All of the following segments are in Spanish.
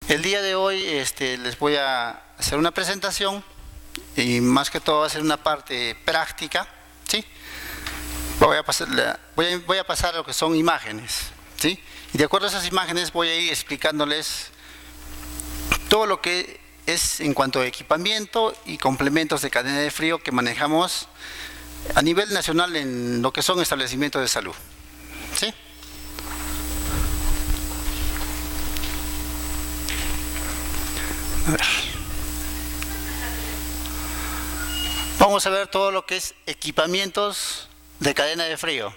El día de hoy les voy a hacer una presentación y más que todo va a ser una parte práctica, ¿sí? Voy a pasar a lo que son imágenes, ¿sí? Y de acuerdo a esas imágenes voy a ir explicándoles todo lo que es en cuanto a equipamiento y complementos de cadena de frío que manejamos a nivel nacional en lo que son establecimientos de salud, ¿sí? A ver. Vamos a ver todo lo que es equipamientos de cadena de frío.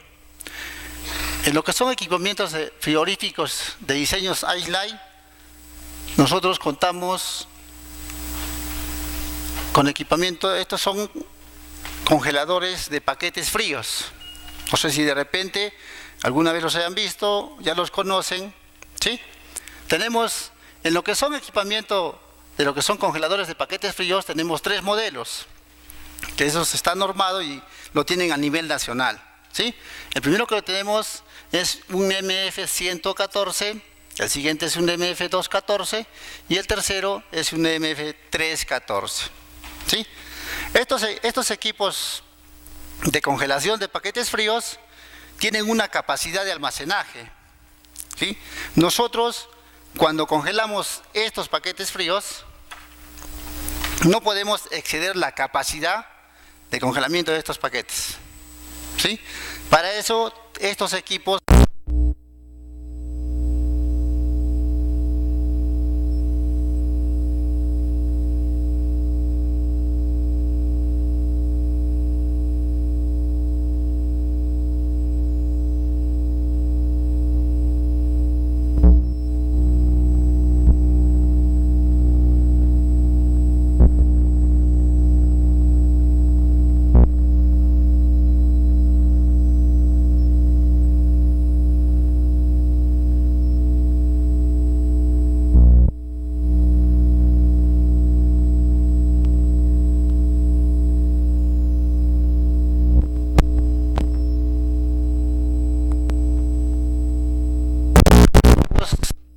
En lo que son equipamientos frigoríficos de diseños Ice-Lite, nosotros contamos con equipamiento. Estos son congeladores de paquetes fríos. No sé si de repente alguna vez los hayan visto, ya los conocen, ¿sí? Tenemos, en lo que son equipamiento de lo que son congeladores de paquetes fríos, tenemos 3 modelos, que esos están normados y lo tienen a nivel nacional, ¿sí? El primero que tenemos es un MF114, el siguiente es un MF214 y el tercero es un MF314, ¿sí? Estos equipos de congelación de paquetes fríos tienen una capacidad de almacenaje, ¿sí? Nosotros, cuando congelamos estos paquetes fríos, no podemos exceder la capacidad de congelamiento de estos paquetes, ¿sí? Para eso, estos equipos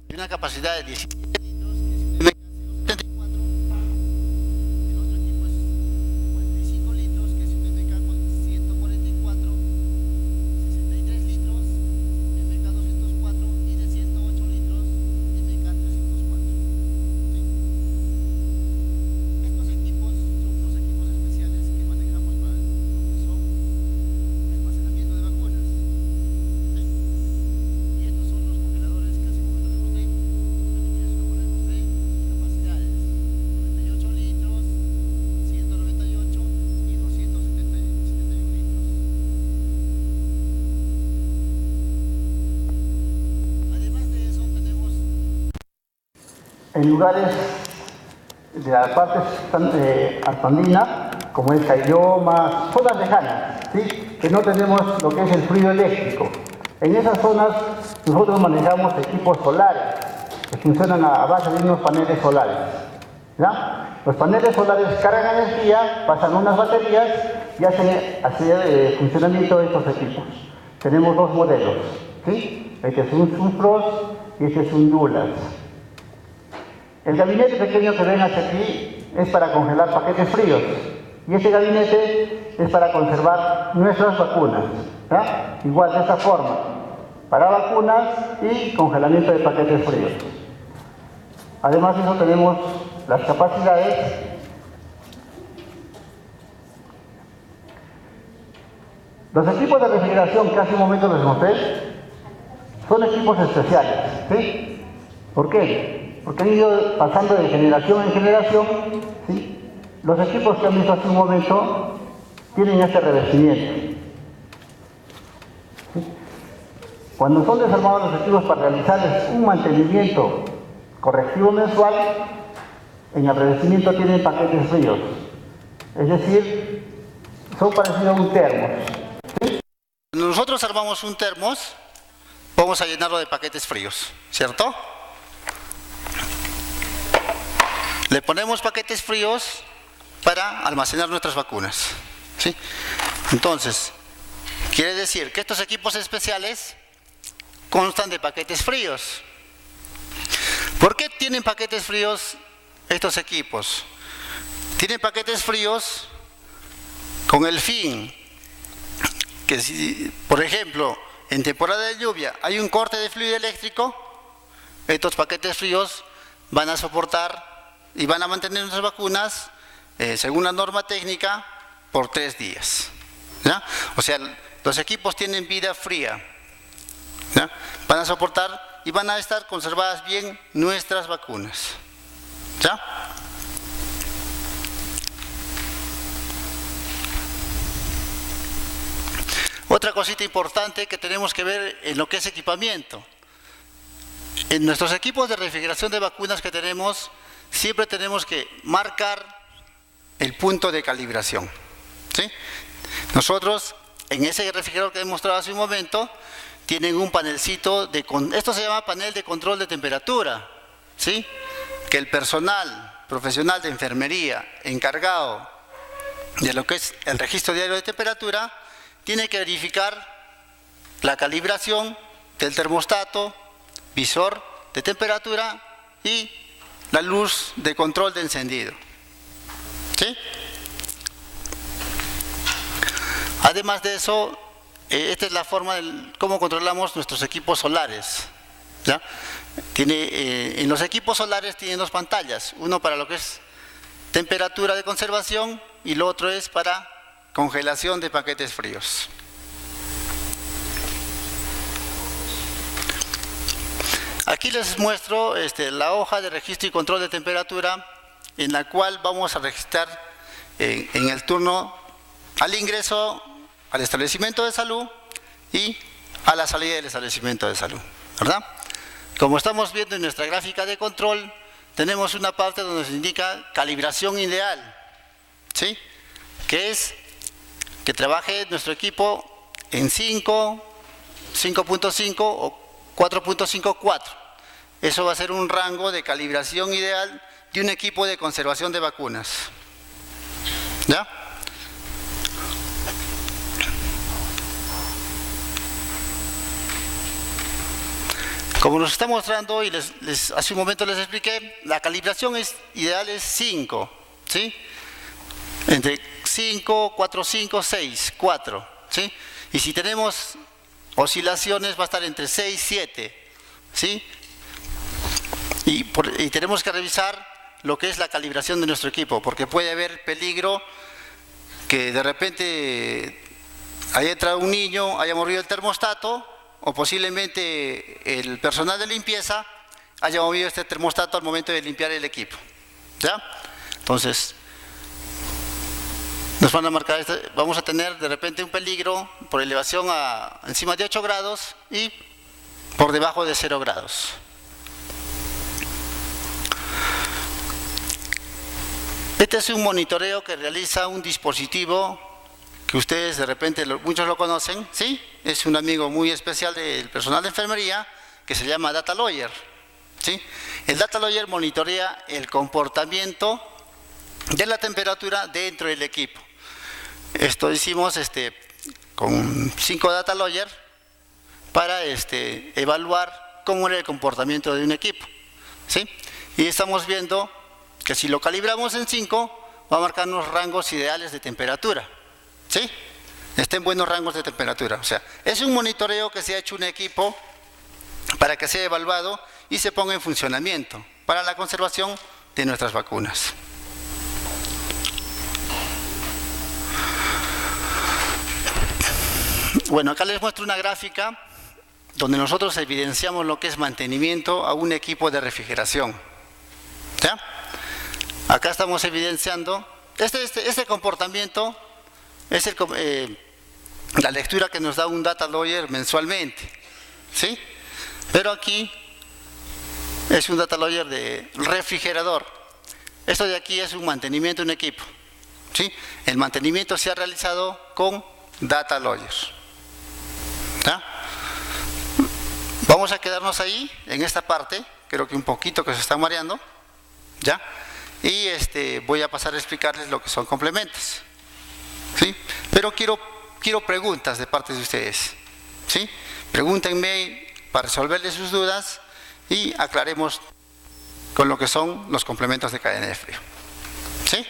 de una capacidad de 17 litros, que es un MK 74, el otro equipo es 45 litros, que es un MK 144, 63 litros, MK 204 y de 108 litros, MK 304. ¿Sí? Estos equipos son unos equipos especiales que manejamos para lo que son almacenamiento de vacunas. ¿Sí? Y estos son los congeladores que hace un momento les mostré. Capacidades 98 litros, 198 y 271 litros. Además de eso tenemos en lugares de las partes andina, como es Caylloma, zonas lejanas, ¿sí? Que no tenemos lo que es el frío eléctrico. En esas zonas nosotros manejamos equipos solares que funcionan a base de unos paneles solares, ¿ya? Los paneles solares cargan energía, pasan unas baterías y hacen funcionamiento de estos equipos. Tenemos 2 modelos, ¿sí? Este es un Sunfrost y este es un Dulux. El gabinete pequeño que ven hacia aquí es para congelar paquetes fríos y este gabinete es para conservar nuestras vacunas, ¿ya? Igual de esta forma, para vacunas y congelamiento de paquetes fríos. Además de eso tenemos las capacidades los equipos de refrigeración que hace un momento les mostré son equipos especiales, ¿sí? ¿Por qué? Porque han ido pasando de generación en generación, ¿sí? Los equipos que han visto hace un momento tienen este revestimiento, ¿sí? Cuando son desarmados los equipos para realizarles un mantenimiento correctivo mensual, en el revestimiento tienen paquetes fríos, es decir, son parecidos a un termos, ¿sí? Cuando nosotros armamos un termos, vamos a llenarlo de paquetes fríos, ¿cierto? Le ponemos paquetes fríos para almacenar nuestras vacunas, ¿sí? Entonces, quiere decir que estos equipos especiales constan de paquetes fríos. ¿Por qué tienen paquetes fríos estos equipos? Tienen paquetes fríos con el fin que si, por ejemplo, en temporada de lluvia hay un corte de fluido eléctrico, estos paquetes fríos van a soportar y van a mantener nuestras vacunas, según la norma técnica, por 3 días. ¿Ya? O sea, los equipos tienen vida fría. ¿Ya? Van a soportar y van a estar conservadas bien nuestras vacunas. ¿Ya? Otra cosita importante que tenemos que ver en lo que es equipamiento. En nuestros equipos de refrigeración de vacunas que tenemos, siempre tenemos que marcar el punto de calibración. ¿Sí? Nosotros, en ese refrigerador que he mostrado hace un momento, tienen un panelcito, esto se llama panel de control de temperatura, ¿sí? Que el personal profesional de enfermería encargado de lo que es el registro diario de temperatura tiene que verificar la calibración del termostato, visor de temperatura y la luz de control de encendido. ¿Sí? Además de eso, esta es la forma de cómo controlamos nuestros equipos solares. ¿Ya? En los equipos solares tienen 2 pantallas, uno para lo que es temperatura de conservación y lo otro es para congelación de paquetes fríos. Aquí les muestro la hoja de registro y control de temperatura en la cual vamos a registrar en el turno al ingreso al establecimiento de salud y a la salida del establecimiento de salud, ¿verdad? Como estamos viendo en nuestra gráfica de control, tenemos una parte donde se indica calibración ideal, ¿sí? Que es que trabaje nuestro equipo en 5, 5.5 o 4.54. Eso va a ser un rango de calibración ideal de un equipo de conservación de vacunas. ¿Ya? Como nos está mostrando y hace un momento les expliqué, la calibración ideal es 5, ¿sí? Entre 5, 4, 5, 6, 4, ¿sí? Y si tenemos oscilaciones va a estar entre 6 y 7, ¿sí? Y tenemos que revisar lo que es la calibración de nuestro equipo, porque puede haber peligro que de repente haya entrado un niño, haya movido el termostato, o posiblemente el personal de limpieza haya movido este termostato al momento de limpiar el equipo. ¿Ya? Entonces, nos van a marcar, vamos a tener de repente un peligro por elevación a encima de 8 grados y por debajo de 0 grados. Este es un monitoreo que realiza un dispositivo que ustedes de repente muchos lo conocen, ¿sí? Es un amigo muy especial del personal de enfermería que se llama Data Lawyer, ¿sí? El Data Lawyer monitorea el comportamiento de la temperatura dentro del equipo. Esto hicimos con 5 Data Lawyer para evaluar cómo era el comportamiento de un equipo, ¿sí? Y estamos viendo que si lo calibramos en 5 va a marcarnos rangos ideales de temperatura, ¿sí? Está en buenos rangos de temperatura. O sea, es un monitoreo que se ha hecho un equipo para que sea evaluado y se ponga en funcionamiento para la conservación de nuestras vacunas. Bueno, acá les muestro una gráfica donde nosotros evidenciamos lo que es mantenimiento a un equipo de refrigeración. ¿Ya? Acá estamos evidenciando este comportamiento. Es la lectura que nos da un Data Lawyer mensualmente, ¿sí? Pero aquí es un Data Lawyer de refrigerador. Esto de aquí es un mantenimiento de un equipo, ¿sí? El mantenimiento se ha realizado con Data Lawyer. ¿Ya? Vamos a quedarnos ahí, en esta parte, creo que un poquito que se está mareando, ¿ya? Y voy a pasar a explicarles lo que son complementos. ¿Sí? Pero quiero preguntas de parte de ustedes, ¿sí? Pregúntenme para resolverles sus dudas y aclaremos con lo que son los complementos de cadena de frío. ¿Sí?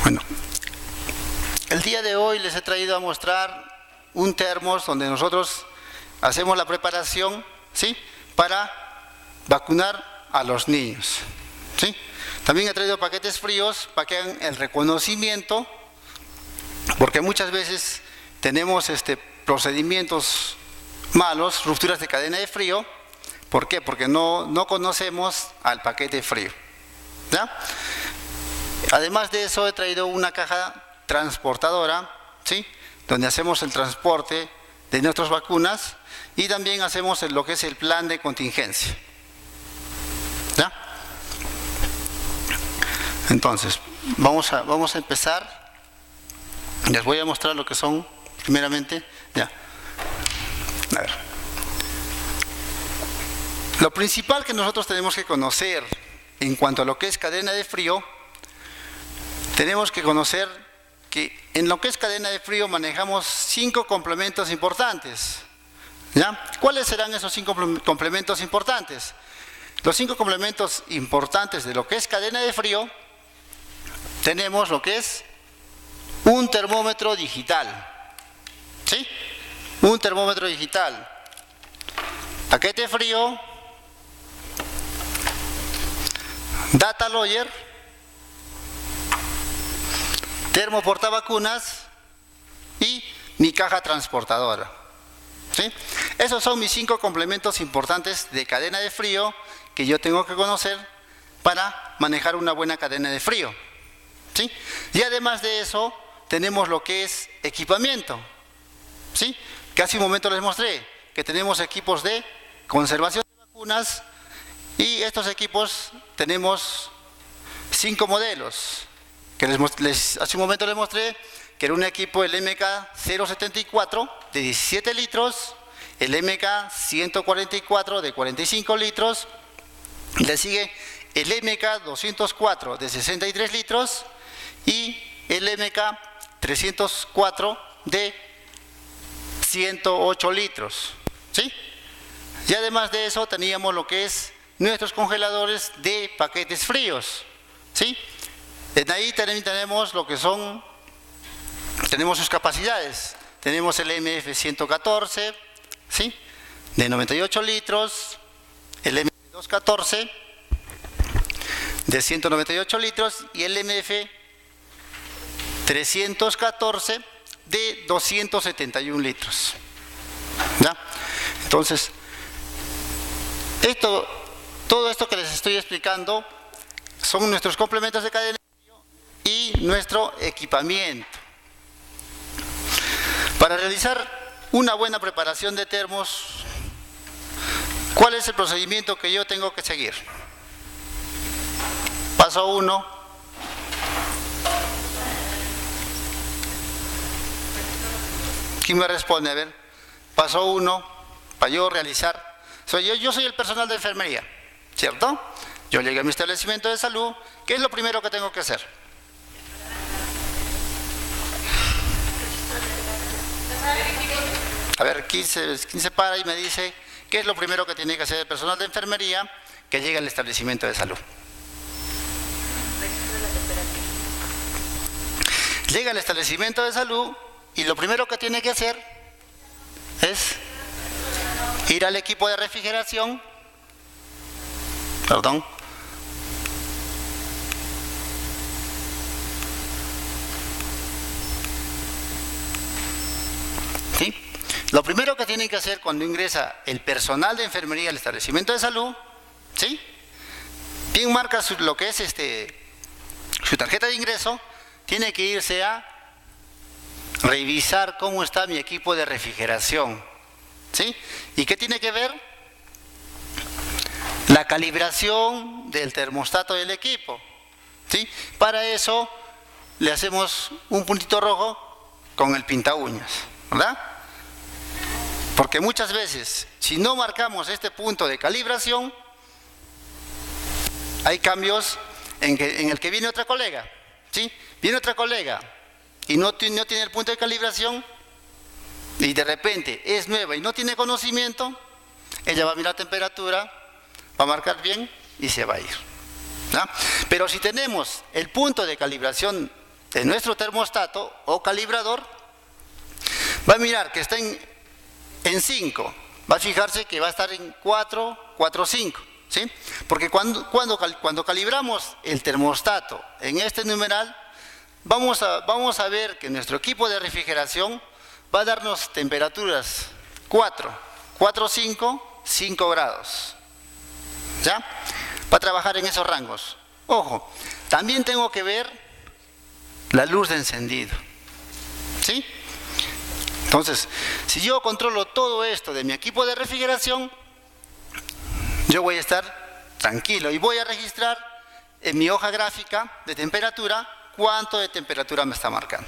Bueno, el día de hoy les he traído a mostrar un termos donde nosotros hacemos la preparación, ¿sí?, para vacunar a los niños, ¿sí? También he traído paquetes fríos para que hagan el reconocimiento, porque muchas veces tenemos procedimientos malos, rupturas de cadena de frío. ¿Por qué? Porque no conocemos al paquete frío, ¿ya? Además de eso, he traído una caja transportadora, ¿sí?, donde hacemos el transporte de nuestras vacunas y también hacemos lo que es el plan de contingencia, ¿ya? Entonces, vamos a empezar. Les voy a mostrar lo que son, primeramente, ya. A ver. Lo principal que nosotros tenemos que conocer en cuanto a lo que es cadena de frío, tenemos que conocer que en lo que es cadena de frío manejamos 5 complementos importantes, ¿ya? ¿Cuáles serán esos 5 complementos importantes? Los 5 complementos importantes de lo que es cadena de frío, tenemos lo que es un termómetro digital, ¿sí? Un termómetro digital, paquete frío, data logger, termo portavacunas y mi caja transportadora, ¿sí? Esos son mis 5 complementos importantes de cadena de frío que yo tengo que conocer para manejar una buena cadena de frío, ¿sí? Y además de eso, tenemos lo que es equipamiento, ¿sí? Que hace un momento les mostré que tenemos equipos de conservación de vacunas y estos equipos tenemos 5 modelos. Que hace un momento les mostré que era un equipo, el MK074 de 17 litros, el MK144 de 45 litros, y le sigue el MK204 de 63 litros y el MK304 de 108 litros, ¿sí? Y además de eso teníamos lo que es nuestros congeladores de paquetes fríos, ¿sí? De ahí también tenemos lo que son, tenemos sus capacidades. Tenemos el MF114, ¿sí?, de 98 litros, el MF214 de 198 litros y el MF314 de 271 litros. ¿Ya? Entonces, todo esto que les estoy explicando son nuestros complementos de cadena y nuestro equipamiento. Para realizar una buena preparación de termos, ¿cuál es el procedimiento que yo tengo que seguir? Paso 1. ¿Quién me responde? A ver, paso 1, para yo realizar. Yo soy el personal de enfermería, ¿cierto? Yo llegué a mi establecimiento de salud. ¿Qué es lo primero que tengo que hacer? A ver, ¿quién se para y me dice qué es lo primero que tiene que hacer el personal de enfermería que llega al establecimiento de salud? Llega al establecimiento de salud y lo primero que tiene que hacer es ir al equipo de refrigeración, perdón, ¿sí? Lo primero que tienen que hacer cuando ingresa el personal de enfermería al establecimiento de salud, ¿sí?, bien marca lo que es su tarjeta de ingreso, tiene que irse a revisar cómo está mi equipo de refrigeración, ¿sí? ¿Y qué tiene que ver? La calibración del termostato del equipo, ¿sí? Para eso le hacemos un puntito rojo con el pinta uñas, ¿verdad? Porque muchas veces, si no marcamos este punto de calibración, hay cambios en el que viene otra colega, ¿sí? Viene otra colega y no tiene el punto de calibración y de repente es nueva y no tiene conocimiento, ella va a mirar la temperatura, va a marcar bien y se va a ir, ¿ya? Pero si tenemos el punto de calibración de nuestro termostato o calibrador, va a mirar que está en 5, va a fijarse que va a estar en 4, 4, 5, ¿sí? Porque cuando calibramos el termostato en este numeral, vamos a ver que nuestro equipo de refrigeración va a darnos temperaturas 4, 4, 5, 5 grados, ¿ya? Va a trabajar en esos rangos. Ojo, también tengo que ver la luz de encendido, ¿sí? Entonces, si yo controlo todo esto de mi equipo de refrigeración, yo voy a estar tranquilo y voy a registrar en mi hoja gráfica de temperatura cuánto de temperatura me está marcando.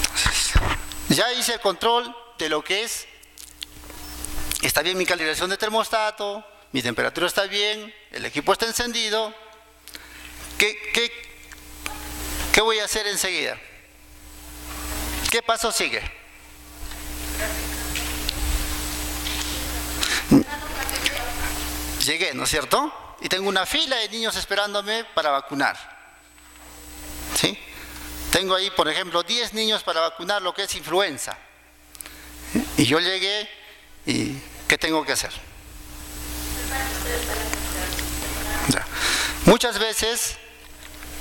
Entonces, ya hice el control de lo que es, está bien mi calibración de termostato, mi temperatura está bien, el equipo está encendido. ¿Qué voy a hacer enseguida? ¿Qué paso sigue? Llegué, ¿no es cierto? Y tengo una fila de niños esperándome para vacunar, ¿sí? Tengo ahí, por ejemplo, 10 niños para vacunar lo que es influenza. Y yo llegué y ¿qué tengo que hacer? Ya. Muchas veces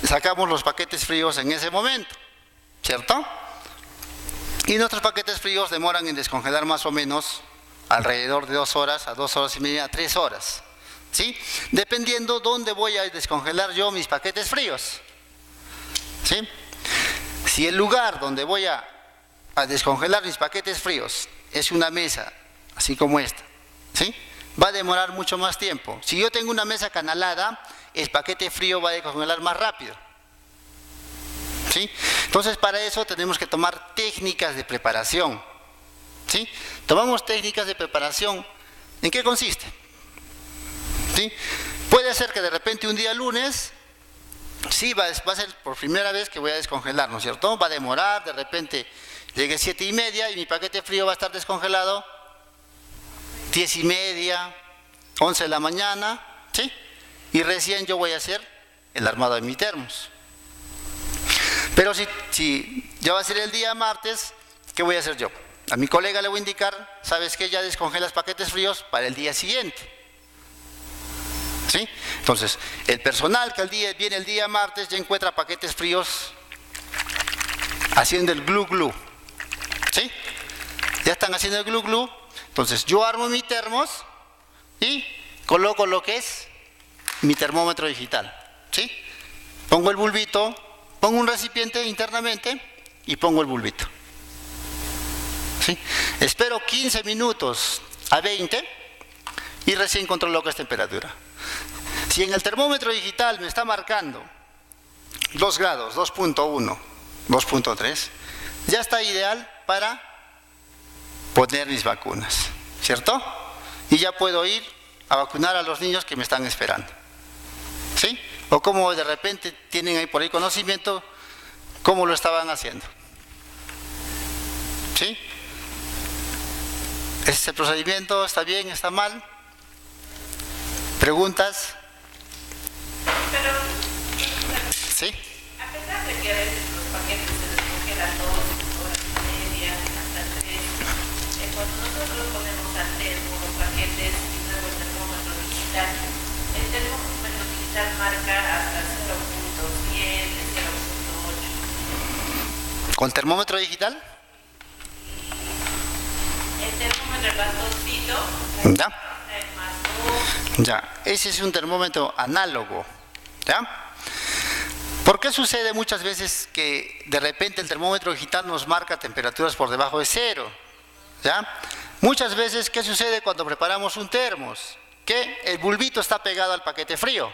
sacamos los paquetes fríos en ese momento, ¿cierto? Y nuestros paquetes fríos demoran en descongelar más o menos alrededor de 2 horas a 2 horas y media, 3 horas, ¿sí? Dependiendo dónde voy a descongelar yo mis paquetes fríos, ¿sí? Si el lugar donde voy a descongelar mis paquetes fríos es una mesa, así como esta, ¿sí? Va a demorar mucho más tiempo. Si yo tengo una mesa canalada, el paquete frío va a descongelar más rápido, ¿sí? Entonces, para eso tenemos que tomar técnicas de preparación, ¿sí? Tomamos técnicas de preparación. ¿En qué consiste? ¿Sí? Puede ser que de repente un día lunes, sí, va a ser por primera vez que voy a descongelar, ¿no es cierto? Va a demorar, de repente llegue 7:30 y mi paquete frío va a estar descongelado 10:30, 11 de la mañana, ¿sí? Y recién yo voy a hacer el armado de mi termos. Pero si ya va a ser el día martes, ¿qué voy a hacer yo? A mi colega le voy a indicar, ¿sabes qué? Ya descongelas paquetes fríos para el día siguiente, ¿sí? Entonces, el personal que viene el día martes ya encuentra paquetes fríos haciendo el glu glu, ¿sí? Ya están haciendo el glu glu. Entonces, yo armo mi termos y coloco lo que es mi termómetro digital, ¿sí? Pongo el bulbito, pongo un recipiente internamente y pongo el bulbito, ¿sí? Espero 15 minutos a 20 y recién controlo lo que es temperatura. Si en el termómetro digital me está marcando 2 grados, 2.1, 2.3, ya está ideal para poner mis vacunas, ¿cierto? Y ya puedo ir a vacunar a los niños que me están esperando, ¿sí? O como de repente tienen ahí por ahí conocimiento, cómo lo estaban haciendo, ¿sí? ¿Este procedimiento está bien, está mal? ¿Preguntas? Pero, ¿Sí? a pesar de que a veces los paquetes se descongelan 2 horas y media, hasta 3, cuando nosotros ponemos al termo los paquetes y luego el termómetro digital, el termómetro digital marca hasta 0.7, 0.8. ¿Con termómetro digital? El termómetro, el bastoncito, Ya. el más 2. Ya, ese es un termómetro análogo, ¿ya? ¿Por qué sucede muchas veces que de repente el termómetro digital nos marca temperaturas por debajo de 0? ¿Ya? Muchas veces, ¿qué sucede cuando preparamos un termos? Que el bulbito está pegado al paquete frío,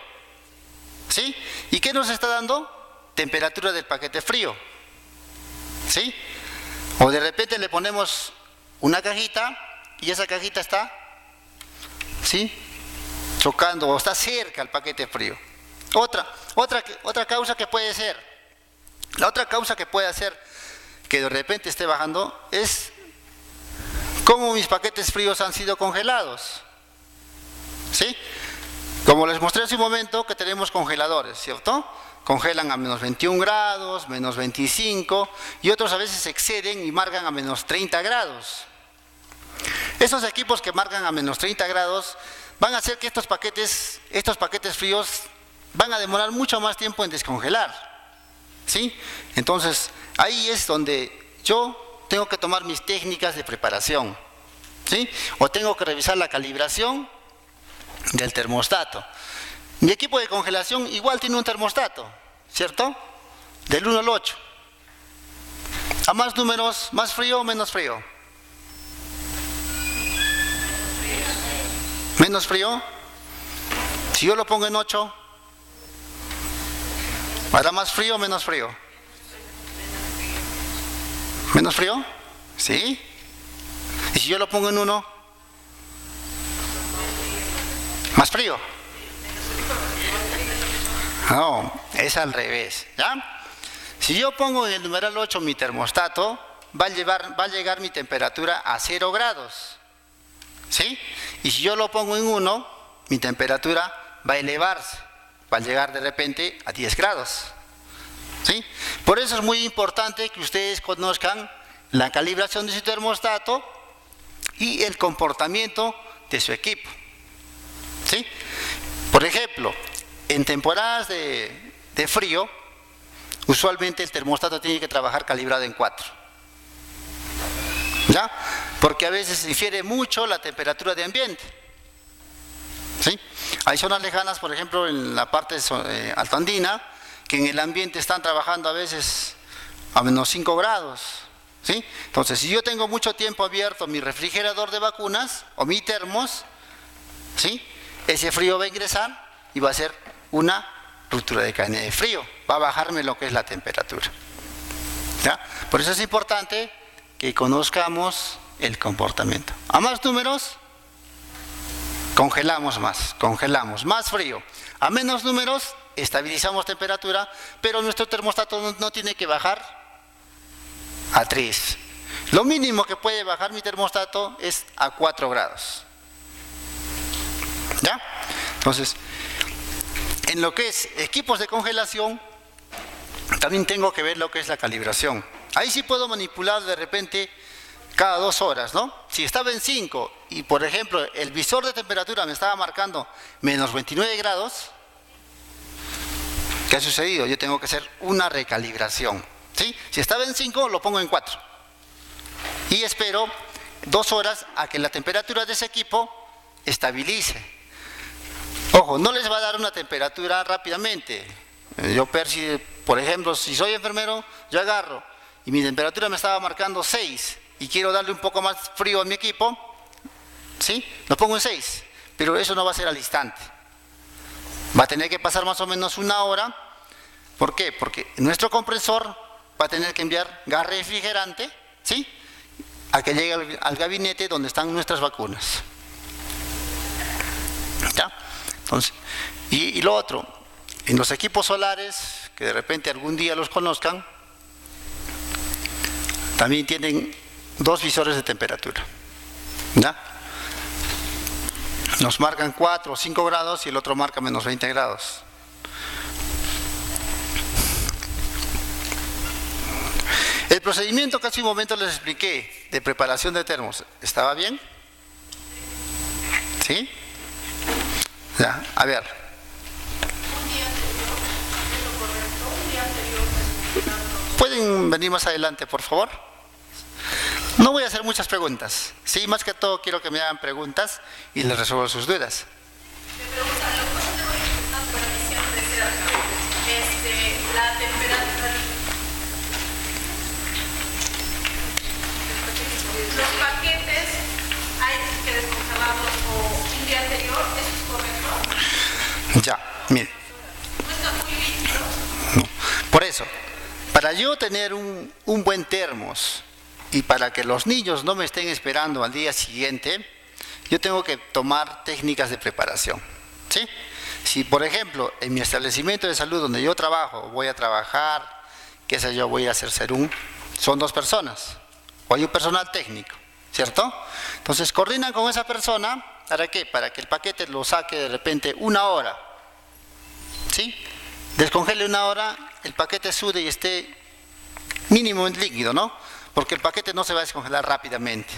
¿sí? ¿Y qué nos está dando? Temperatura del paquete frío, ¿sí? O de repente le ponemos una cajita y esa cajita está, ¿sí?, chocando o está cerca al paquete frío. Otra causa que puede ser, la otra causa que puede hacer que de repente esté bajando es ¿Cómo mis paquetes fríos han sido congelados? ¿Sí? Como les mostré hace un momento que tenemos congeladores, ¿cierto? Congelan a menos 21 grados, menos 25 y otros a veces exceden y marcan a menos 30 grados. Esos equipos que marcan a menos 30 grados van a hacer que estos paquetes fríos van a demorar mucho más tiempo en descongelar, ¿sí? Entonces, ahí es donde yo tengo que tomar mis técnicas de preparación, ¿sí? O tengo que revisar la calibración del termostato. Mi equipo de congelación igual tiene un termostato, ¿cierto? Del 1 al 8. A más números, ¿más frío o menos frío? ¿Menos frío? Si yo lo pongo en 8, ¿hará más frío o menos frío? ¿Menos frío? ¿Sí? ¿Y si yo lo pongo en 1? ¿Más frío? No, es al revés, ¿ya? Si yo pongo en el numeral 8 mi termostato, va a llegar mi temperatura a 0 grados, ¿sí? Y si yo lo pongo en 1, mi temperatura va a elevarse, va a llegar de repente a 10 grados, ¿sí? Por eso es muy importante que ustedes conozcan la calibración de su termostato y el comportamiento de su equipo, ¿sí? Por ejemplo, en temporadas de frío, usualmente el termostato tiene que trabajar calibrado en 4, ¿ya? Porque a veces difiere mucho la temperatura de ambiente, ¿sí? Hay zonas lejanas, por ejemplo, en la parte altoandina, que en el ambiente están trabajando a veces a menos 5 grados, ¿sí? Entonces, si yo tengo mucho tiempo abierto mi refrigerador de vacunas o mi termos, ¿sí? Ese frío va a ingresar y va a ser una ruptura de cadena de frío, va a bajarme lo que es la temperatura, ¿ya? Por eso es importante que conozcamos el comportamiento. A más números, congelamos más frío. A menos números, estabilizamos temperatura, pero nuestro termostato no tiene que bajar a 3. Lo mínimo que puede bajar mi termostato es a 4 grados. ¿Ya? Entonces, en lo que es equipos de congelación, también tengo que ver lo que es la calibración. Ahí sí puedo manipular de repente cada 2 horas, ¿no? Si estaba en 5 y, por ejemplo, el visor de temperatura me estaba marcando menos 29 grados, ¿qué ha sucedido? Yo tengo que hacer una recalibración, ¿sí? Si estaba en 5, lo pongo en 4. Y espero 2 horas a que la temperatura de ese equipo estabilice. Ojo, no les va a dar una temperatura rápidamente. Yo por ejemplo, si soy enfermero, yo agarro y mi temperatura me estaba marcando 6 y quiero darle un poco más frío a mi equipo, ¿sí? Lo pongo en 6, pero eso no va a ser al instante. Va a tener que pasar más o menos 1 hora. ¿Por qué? Porque nuestro compresor va a tener que enviar gas refrigerante, ¿sí? A que llegue al gabinete donde están nuestras vacunas. ¿Ya? Entonces, y lo otro, en los equipos solares, que de repente algún día los conozcan, también tienen 2 visores de temperatura, ¿ya? Nos marcan 4 o 5 grados y el otro marca menos 20 grados. El procedimiento que hace un momento les expliqué de preparación de termos, ¿estaba bien? ¿Sí? Ya, a ver. ¿Pueden venir más adelante, por favor? No voy a hacer muchas preguntas. Sí, más que todo quiero que me hagan preguntas y les resuelvo sus dudas. La temperatura, los paquetes hay que descongelarlos o un día anterior, ¿eso es correcto? Ya, mire. ¿No está muy líquido? No. Por eso, para yo tener un buen termos y para que los niños no me estén esperando al día siguiente, yo tengo que tomar técnicas de preparación, ¿sí? Si, por ejemplo, en mi establecimiento de salud donde yo trabajo, voy a trabajar, qué sé yo, voy a hacer serum, son 2 personas, o hay un personal técnico, ¿cierto? Entonces coordinan con esa persona, ¿para qué? Para que el paquete lo saque de repente 1 hora, ¿sí? Descongele 1 hora, el paquete sude y esté mínimo en líquido, ¿no? Porque el paquete no se va a descongelar rápidamente.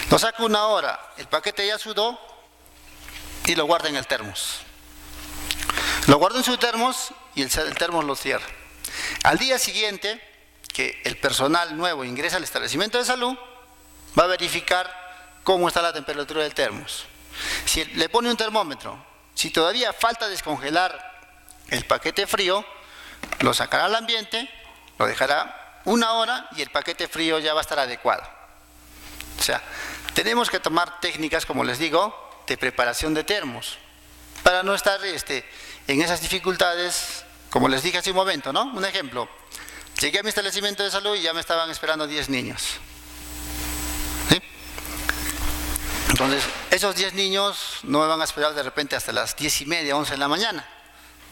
Lo saca 1 hora, el paquete ya sudó y lo guarda en el termos. Lo guarda en su termos y el termos lo cierra. Al día siguiente, que el personal nuevo ingresa al establecimiento de salud, va a verificar cómo está la temperatura del termos. Si le pone un termómetro, si todavía falta descongelar el paquete frío, lo sacará al ambiente, lo dejará 1 hora y el paquete frío ya va a estar adecuado. O sea, tenemos que tomar técnicas, como les digo, de preparación de termos, para no estar en esas dificultades, como les dije hace un momento, ¿no? Un ejemplo, llegué a mi establecimiento de salud y ya me estaban esperando 10 niños. ¿Sí? Entonces, esos 10 niños no me van a esperar de repente hasta las 10:30, 11 de la mañana.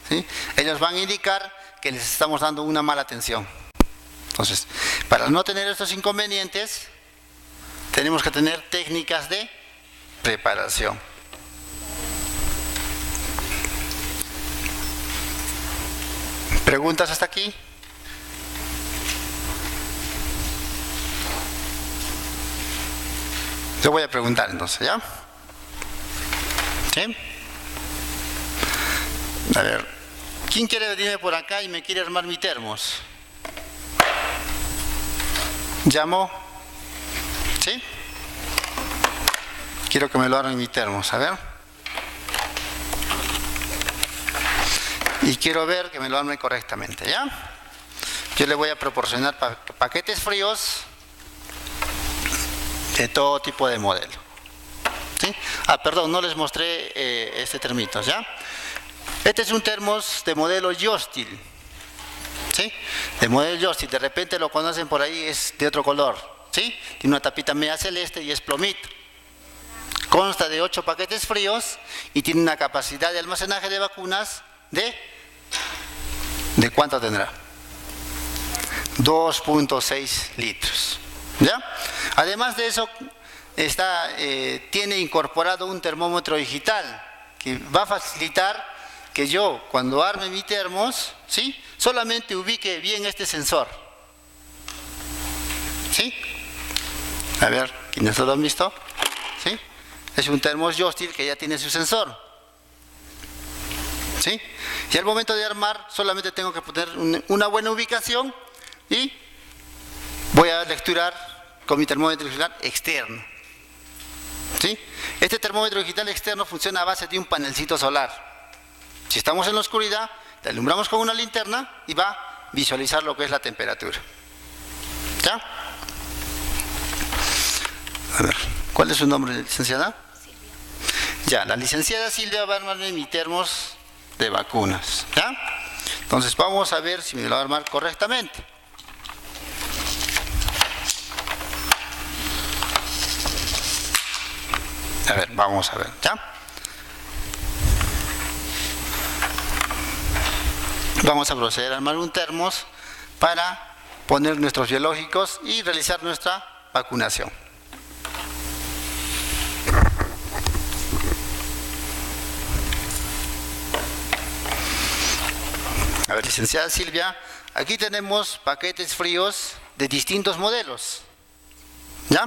¿Sí? Ellos van a indicar que les estamos dando una mala atención. Entonces, para no tener estos inconvenientes, tenemos que tener técnicas de preparación. ¿Preguntas hasta aquí? Yo voy a preguntar entonces, ¿ya? ¿Sí? A ver, ¿quién quiere venirme por acá y me quiere armar mi termos? ¿Llamo? ¿Sí? Quiero que me lo armen mi termos, a ver. Y quiero ver que me lo armen correctamente, ¿ya? Yo le voy a proporcionar paquetes fríos de todo tipo de modelo. ¿Sí? Ah, perdón, no les mostré este termito, ¿ya? Este es un termos de modelo Yostil. ¿Sí? De modelo Yostil, de repente lo conocen por ahí, es de otro color. ¿Sí? Tiene una tapita media celeste y es plomito. Consta de 8 paquetes fríos y tiene una capacidad de almacenaje de vacunas ¿de cuánto tendrá? 2.6 litros. ¿Ya? Además de eso, tiene incorporado un termómetro digital que va a facilitar que yo, cuando arme mi termos, ¿sí?, solamente ubique bien este sensor. ¿Sí? A ver, ¿quiénes lo han visto? ¿Sí? Es un termos Yostil que ya tiene su sensor. ¿Sí? Y al momento de armar, solamente tengo que poner una buena ubicación y voy a lecturar con mi termómetro digital externo. ¿Sí? Este termómetro digital externo funciona a base de un panelcito solar. Si estamos en la oscuridad, le alumbramos con una linterna y va a visualizar lo que es la temperatura. ¿Ya? A ver, ¿cuál es su nombre, licenciada? Silvia. Ya, la licenciada Silvia va a armarme mi termos de vacunas. ¿Ya? Entonces vamos a ver si me lo va a armar correctamente. A ver, vamos a ver, ¿ya? Vamos a proceder a armar un termos para poner nuestros biológicos y realizar nuestra vacunación. A ver, licenciada Silvia, aquí tenemos paquetes fríos de distintos modelos. ¿Ya?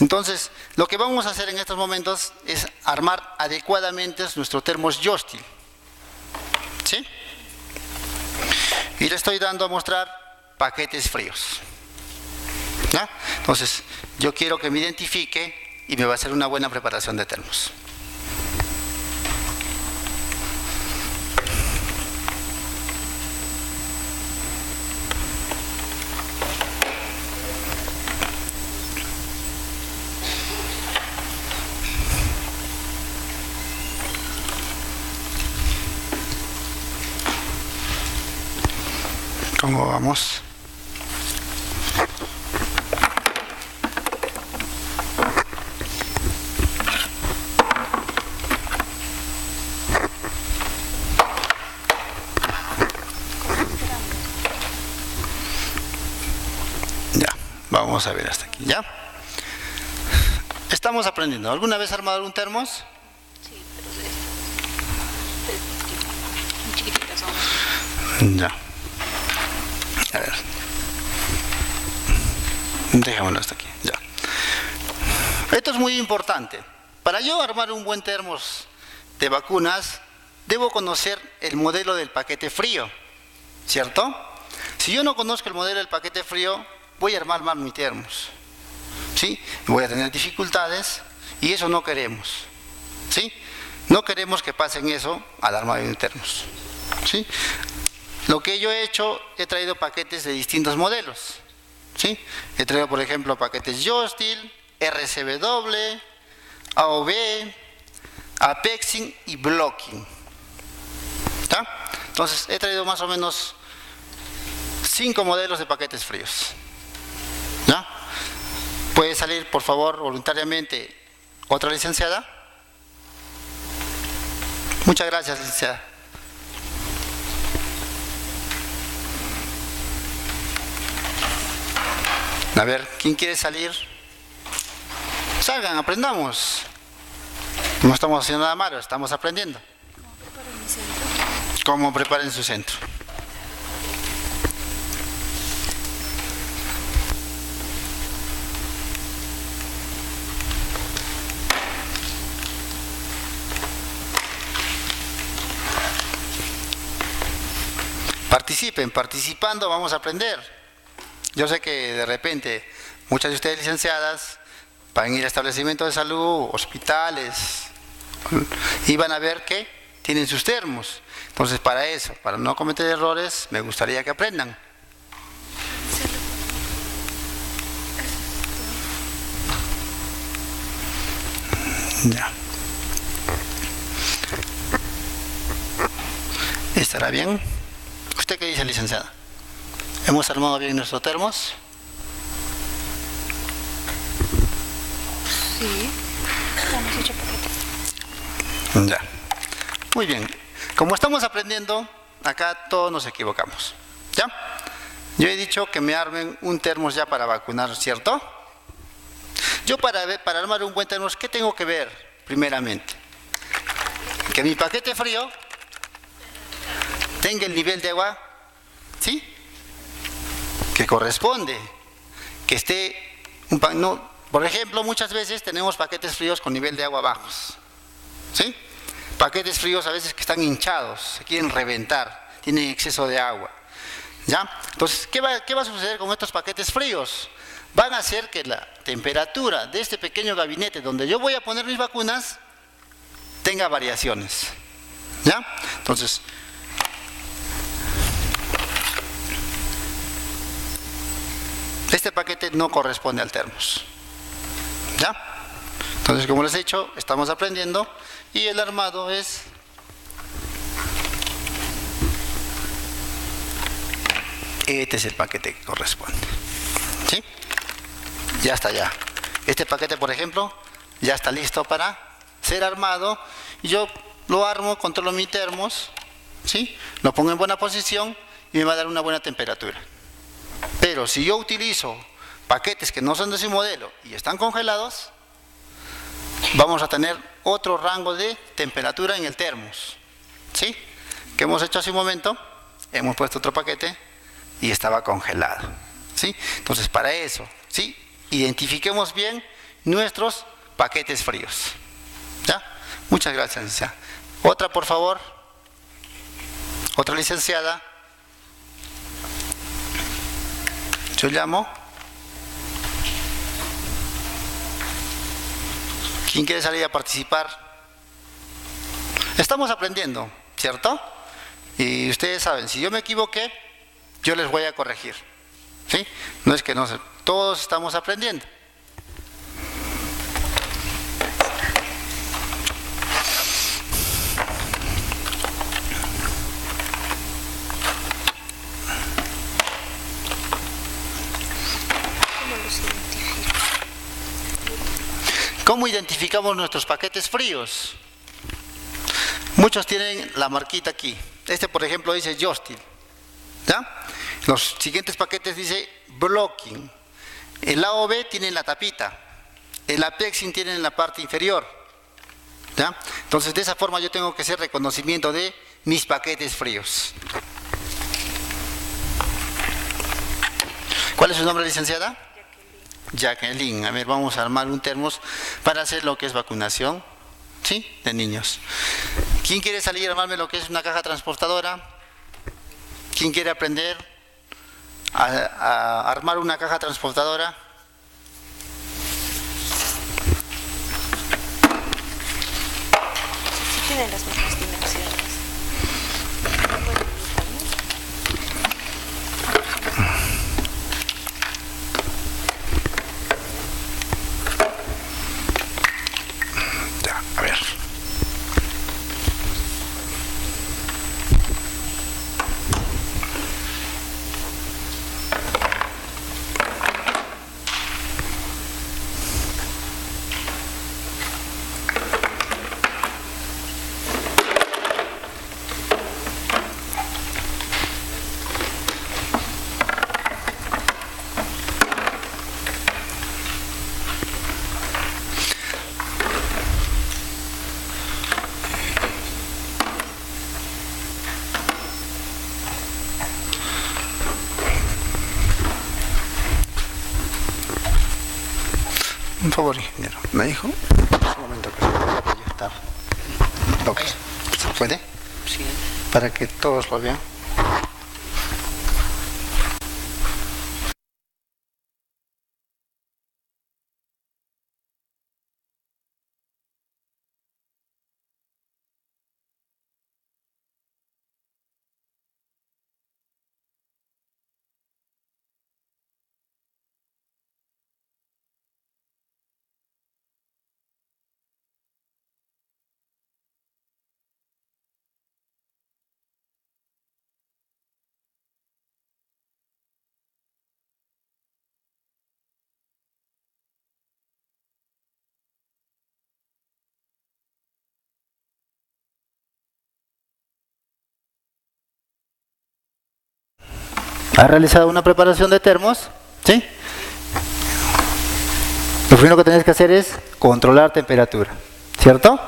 Entonces, lo que vamos a hacer en estos momentos es armar adecuadamente nuestro termos Yostil. ¿Sí? Y le estoy dando a mostrar paquetes fríos. ¿Ya? Entonces, yo quiero que me identifique y me va a hacer una buena preparación de termos. ¿Cómo vamos? Ya, vamos a ver hasta aquí, ¿ya? Estamos aprendiendo. ¿Alguna vez has armado algún termos? Sí, pero muy chiquititas son. Ya. A ver. Dejémoslo hasta aquí. Ya. Esto es muy importante. Para yo armar un buen termos de vacunas, debo conocer el modelo del paquete frío, ¿cierto? Si yo no conozco el modelo del paquete frío, voy a armar mal mi termos, ¿sí? Voy a tener dificultades y eso no queremos, ¿sí? No queremos que pasen eso al armar un termos, ¿sí? Lo que yo he hecho, he traído paquetes de distintos modelos, ¿sí? He traído, por ejemplo, paquetes Jostil, RCW, AOB, Apexing y Blocking. ¿Está? Entonces, he traído más o menos 5 modelos de paquetes fríos. ¿Ya? ¿Puede salir, por favor, voluntariamente otra licenciada? Muchas gracias, licenciada. A ver, ¿quién quiere salir? Salgan, aprendamos. No estamos haciendo nada malo, estamos aprendiendo. ¿Cómo preparen su centro? Participen, participando vamos a aprender. Yo sé que de repente muchas de ustedes licenciadas van a ir a establecimientos de salud, hospitales, y van a ver que tienen sus termos. Entonces, para eso, para no cometer errores, me gustaría que aprendan. Ya. ¿Estará bien? ¿Usted qué dice, licenciada? ¿Hemos armado bien nuestros termos? Sí, estamos hechos paquetes. Ya. Muy bien. Como estamos aprendiendo, acá todos nos equivocamos. ¿Ya? Yo he dicho que me armen un termos ya para vacunar, ¿cierto? Yo para armar un buen termos, ¿qué tengo que ver primeramente? Que mi paquete frío tenga el nivel de agua, ¿sí?, que corresponde, que esté, por ejemplo, muchas veces tenemos paquetes fríos con nivel de agua bajos, ¿sí? Paquetes fríos a veces que están hinchados, se quieren reventar, tienen exceso de agua, ¿ya? Entonces, ¿qué va a suceder con estos paquetes fríos? Van a hacer que la temperatura de este pequeño gabinete donde yo voy a poner mis vacunas tenga variaciones, ¿ya? Entonces, este paquete no corresponde al termos, ¿ya? Entonces, como les he dicho, estamos aprendiendo y el armado es este, es el paquete que corresponde, ¿sí? Ya está ya. Este paquete, por ejemplo, ya está listo para ser armado y yo lo armo, controlo mi termos, ¿sí? Lo pongo en buena posición y me va a dar una buena temperatura. Pero si yo utilizo paquetes que no son de su modelo y están congelados, vamos a tener otro rango de temperatura en el termos, ¿sí? Que hemos hecho hace un momento, hemos puesto otro paquete y estaba congelado, ¿sí? Entonces, para eso, ¿sí?, identifiquemos bien nuestros paquetes fríos, ¿ya? Muchas gracias, licenciada. Otra, por favor. Otra licenciada. Yo llamo. ¿Quién quiere salir a participar? Estamos aprendiendo, ¿cierto? Y ustedes saben, si yo me equivoqué, yo les voy a corregir, ¿sí? No es que no sé, todos estamos aprendiendo. ¿Cómo identificamos nuestros paquetes fríos? Muchos tienen la marquita aquí. Este, por ejemplo, dice Jostil, ¿ya? Los siguientes paquetes dice Blocking. El AOB tiene la tapita. el apexing tienen en la parte inferior. ¿Ya? Entonces, de esa forma yo tengo que hacer reconocimiento de mis paquetes fríos. ¿Cuál es su nombre, licenciada? Jacqueline. A ver, vamos a armar un termos para hacer lo que es vacunación, ¿sí? De niños. ¿Quién quiere salir a armarme lo que es una caja transportadora? ¿Quién quiere aprender a armar una caja transportadora? Sí tienen las mismas dimensiones. Ya, a ver. Un favor, ingeniero. Me dijo un momento que se pueda proyectar. ¿Se puede? Sí. Para que todos lo vean. ¿Has realizado una preparación de termos? ¿Sí? Lo primero que tenés que hacer es controlar temperatura, ¿cierto?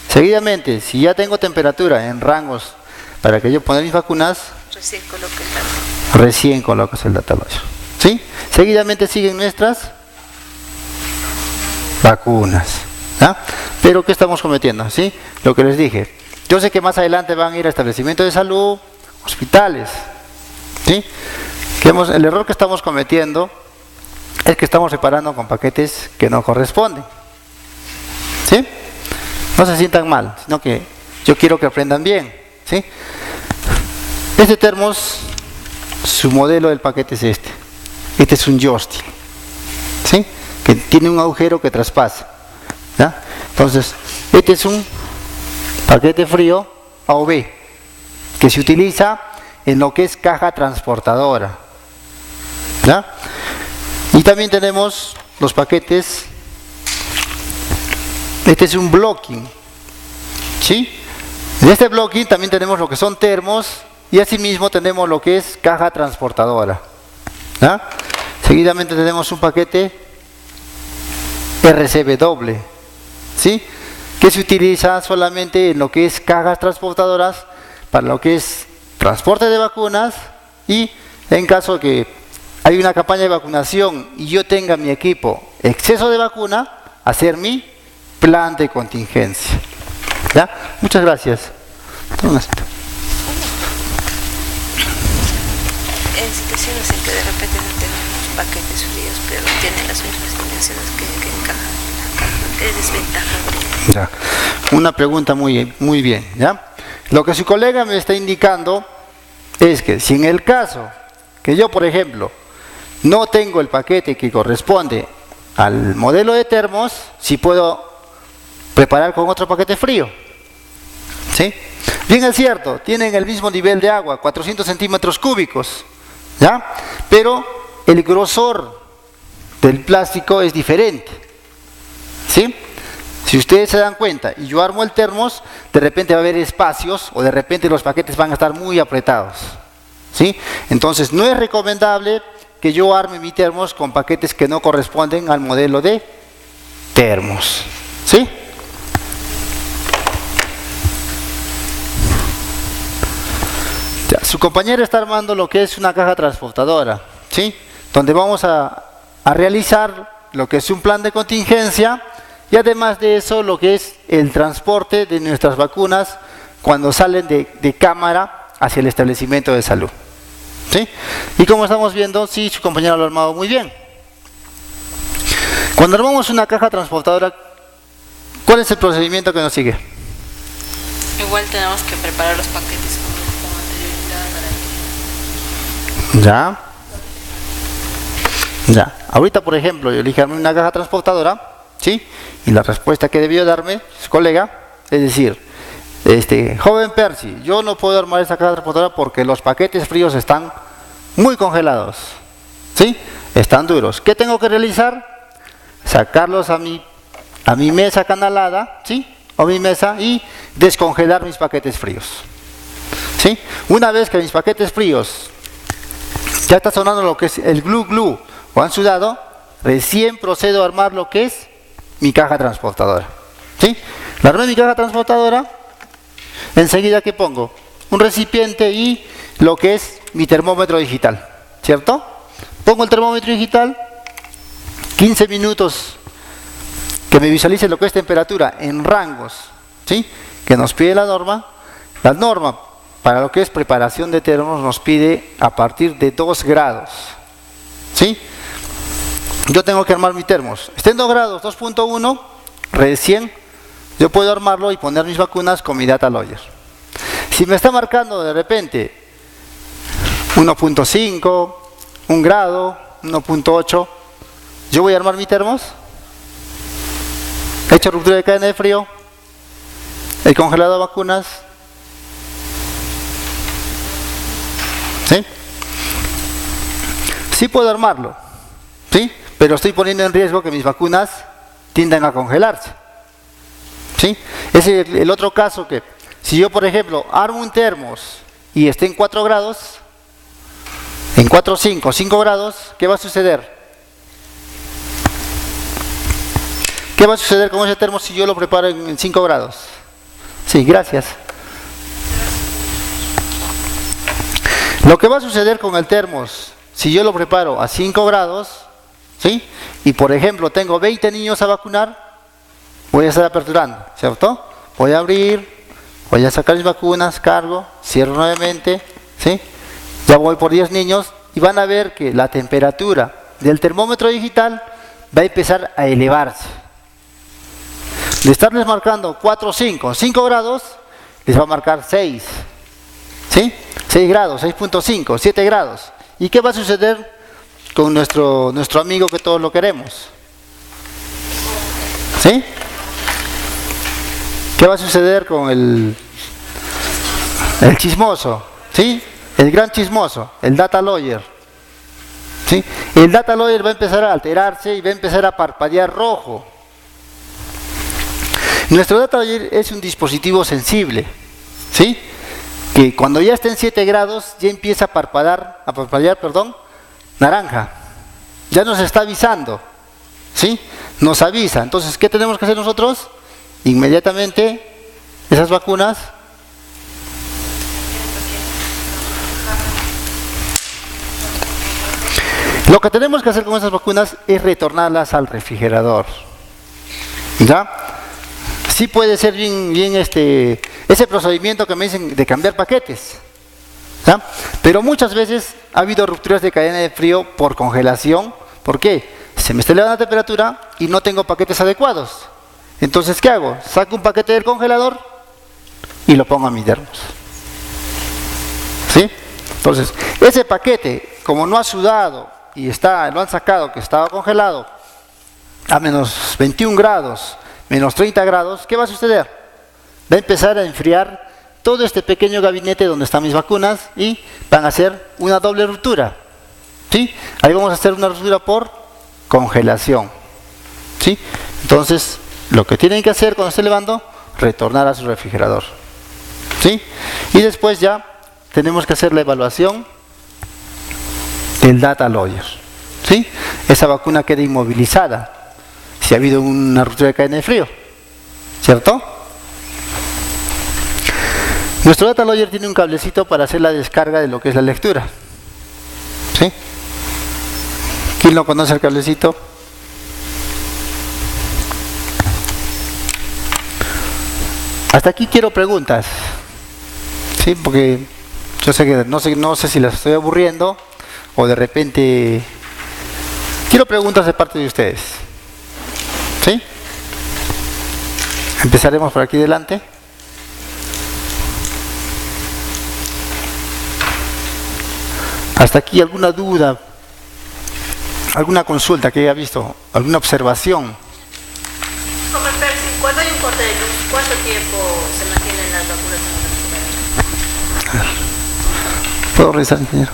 Seguidamente, si ya tengo temperatura en rangos para que yo ponga mis vacunas, Recién coloco el dato. recién colocas el database. ¿Sí? Seguidamente siguen nuestras vacunas. ¿Ah? Pero ¿qué estamos cometiendo? ¿Sí? Lo que les dije. Yo sé que más adelante van a ir a establecimientos de salud, hospitales. ¿Sí? El error que estamos cometiendo es que estamos preparando con paquetes que no corresponden. ¿Sí? No se sientan mal, sino que yo quiero que aprendan bien. ¿Sí? Este termos, su modelo del paquete es este. Este es un joystick, ¿sí? Que tiene un agujero que traspasa. ¿Ya? Entonces, este es un paquete frío AOV que se utiliza en lo que es caja transportadora. ¿Ya? Y también tenemos los paquetes. Este es un blocking, ¿sí? En este blocking también tenemos lo que son termos y asimismo tenemos lo que es caja transportadora. ¿Ya? Seguidamente tenemos un paquete RCB doble, ¿sí? Que se utiliza solamente en lo que es cajas transportadoras para lo que es transporte de vacunas y en caso que hay una campaña de vacunación y yo tenga mi equipo exceso de vacuna, hacer mi plan de contingencia. ¿Ya? Muchas gracias. En situaciones en que de repente no tenemos paquetes fríos, pero tienen las mismas dimensiones que encajan en la caja, ¿qué desventaja habría? Ya. Una pregunta muy bien, ¿ya? Lo que su colega me está indicando es que si en el caso que yo, por ejemplo, no tengo el paquete que corresponde al modelo de termos, si puedo preparar con otro paquete frío. ¿Sí? Bien es cierto, tienen el mismo nivel de agua, 400 centímetros cúbicos, ¿ya? Pero el grosor del plástico es diferente, ¿sí? Si ustedes se dan cuenta y yo armo el termos, de repente va a haber espacios o de repente los paquetes van a estar muy apretados, ¿sí? Entonces no es recomendable que yo arme mi termos con paquetes que no corresponden al modelo de termos. ¿Sí? Ya, su compañero está armando lo que es una caja transportadora, ¿sí? Donde vamos a realizar lo que es un plan de contingencia y además de eso lo que es el transporte de nuestras vacunas cuando salen de cámara hacia el establecimiento de salud. ¿Sí? Y como estamos viendo, sí, su compañero lo ha armado muy bien. Cuando armamos una caja transportadora, ¿cuál es el procedimiento que nos sigue? Igual tenemos que preparar los paquetes con anterioridad para que... Ya. Ahorita, por ejemplo, yo elegí armar una caja transportadora, ¿sí? Y la respuesta que debió darme su colega, es decir, joven Percy, yo no puedo armar esa caja transportadora porque los paquetes fríos están muy congelados, ¿sí? Están duros. ¿Qué tengo que realizar? Sacarlos a mi mesa canalada, ¿sí? O mi mesa y descongelar mis paquetes fríos, ¿sí? Una vez que mis paquetes fríos ya está sonando lo que es el glu glu o han sudado, recién procedo a armar lo que es mi caja transportadora, ¿sí? La armé mi caja transportadora, enseguida que pongo un recipiente y lo que es mi termómetro digital, ¿cierto? Pongo el termómetro digital, 15 minutos que me visualice lo que es temperatura en rangos, ¿sí? Que nos pide la norma. La norma para lo que es preparación de termos nos pide a partir de 2 grados, ¿sí? Yo tengo que armar mi termos. Estén 2 grados, 2.1, recién yo puedo armarlo y poner mis vacunas con mi data logger. Si me está marcando de repente 1.5, 1 grado, 1.8, yo voy a armar mi termos. He hecho ruptura de cadena de frío, he congelado vacunas, ¿sí? Sí puedo armarlo, ¿sí? Pero estoy poniendo en riesgo que mis vacunas tiendan a congelarse, ¿sí? Ese es el otro caso que, si yo por ejemplo armo un termos y esté en 4 grados, en 4, 5 grados, ¿qué va a suceder? ¿Qué va a suceder con ese termo si yo lo preparo en 5 grados? Sí, gracias. Lo que va a suceder con el termos, si yo lo preparo a 5 grados, ¿sí? Y por ejemplo tengo 20 niños a vacunar, voy a estar aperturando, ¿cierto? Voy a abrir, voy a sacar mis vacunas, cargo, cierro nuevamente, ¿sí? Ya voy por 10 niños y van a ver que la temperatura del termómetro digital va a empezar a elevarse. De estarles marcando 4, 5 grados, les va a marcar 6, ¿sí? 6 grados, 6.5, 7 grados. ¿Y qué va a suceder con nuestro amigo que todos lo queremos? ¿Sí? ¿Qué va a suceder con el chismoso? ¿Sí? El gran chismoso, el data logger, ¿sí? El data logger va a empezar a alterarse y va a empezar a parpadear rojo. Nuestro data logger es un dispositivo sensible, ¿sí? Que cuando ya está en 7 grados ya empieza a parpadear, naranja. Ya nos está avisando, ¿sí? Nos avisa. Entonces, ¿qué tenemos que hacer nosotros? Inmediatamente esas vacunas lo que tenemos que hacer con esas vacunas es retornarlas al refrigerador, ¿ya? Sí puede ser bien ese procedimiento que me dicen de cambiar paquetes, ¿ya? Pero muchas veces ha habido rupturas de cadena de frío por congelación. ¿Por qué? Se me está elevando la temperatura y no tengo paquetes adecuados. Entonces, ¿qué hago? Saco un paquete del congelador y lo pongo a mis termos, ¿sí? Entonces, ese paquete, como no ha sudado y lo han sacado que estaba congelado a menos 21 grados, menos 30 grados, ¿qué va a suceder? Va a empezar a enfriar todo este pequeño gabinete donde están mis vacunas y van a hacer una doble ruptura, ¿sí? Ahí vamos a hacer una ruptura por congelación, ¿sí? Entonces, lo que tienen que hacer cuando esté elevando, retornar a su refrigerador, ¿sí? Y después ya tenemos que hacer la evaluación del data logger, ¿sí? Esa vacuna queda inmovilizada. si ha habido una ruptura de cadena de frío, ¿cierto? Nuestro data logger tiene un cablecito para hacer la descarga de lo que es la lectura, ¿sí? ¿Quién no conoce el cablecito? Hasta aquí quiero preguntas, ¿sí? Porque yo sé que no sé si las estoy aburriendo o de repente quiero preguntas de parte de ustedes, ¿sí? Empezaremos por aquí delante. Hasta aquí, ¿alguna duda? ¿Alguna consulta que haya visto? ¿Alguna observación? Como el Percy, cuando hay un corte de luz, ¿cuánto tiempo se mantienen las vacunas en el refrigerador? ¿Puedo revisar, ingeniero?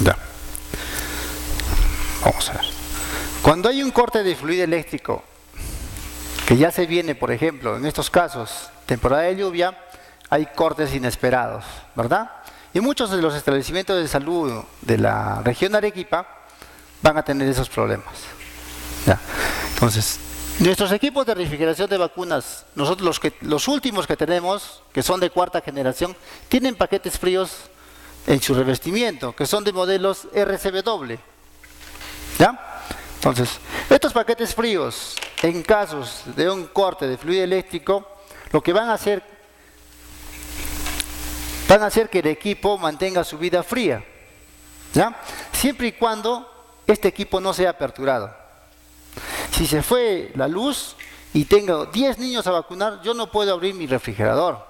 Ya. Vamos a ver. Cuando hay un corte de fluido eléctrico, que ya se viene, por ejemplo, en estos casos, temporada de lluvia, hay cortes inesperados, ¿verdad? Y muchos de los establecimientos de salud de la región de Arequipa van a tener esos problemas. Ya. Entonces, nuestros equipos de refrigeración de vacunas, nosotros los últimos que tenemos, que son de cuarta generación, tienen paquetes fríos en su revestimiento, que son de modelos RCW. ¿Ya? Entonces, estos paquetes fríos, en casos de un corte de fluido eléctrico, lo que van a hacer que el equipo mantenga su vida fría, ¿ya? Siempre y cuando este equipo no sea aperturado. Si se fue la luz y tengo 10 niños a vacunar, yo no puedo abrir mi refrigerador,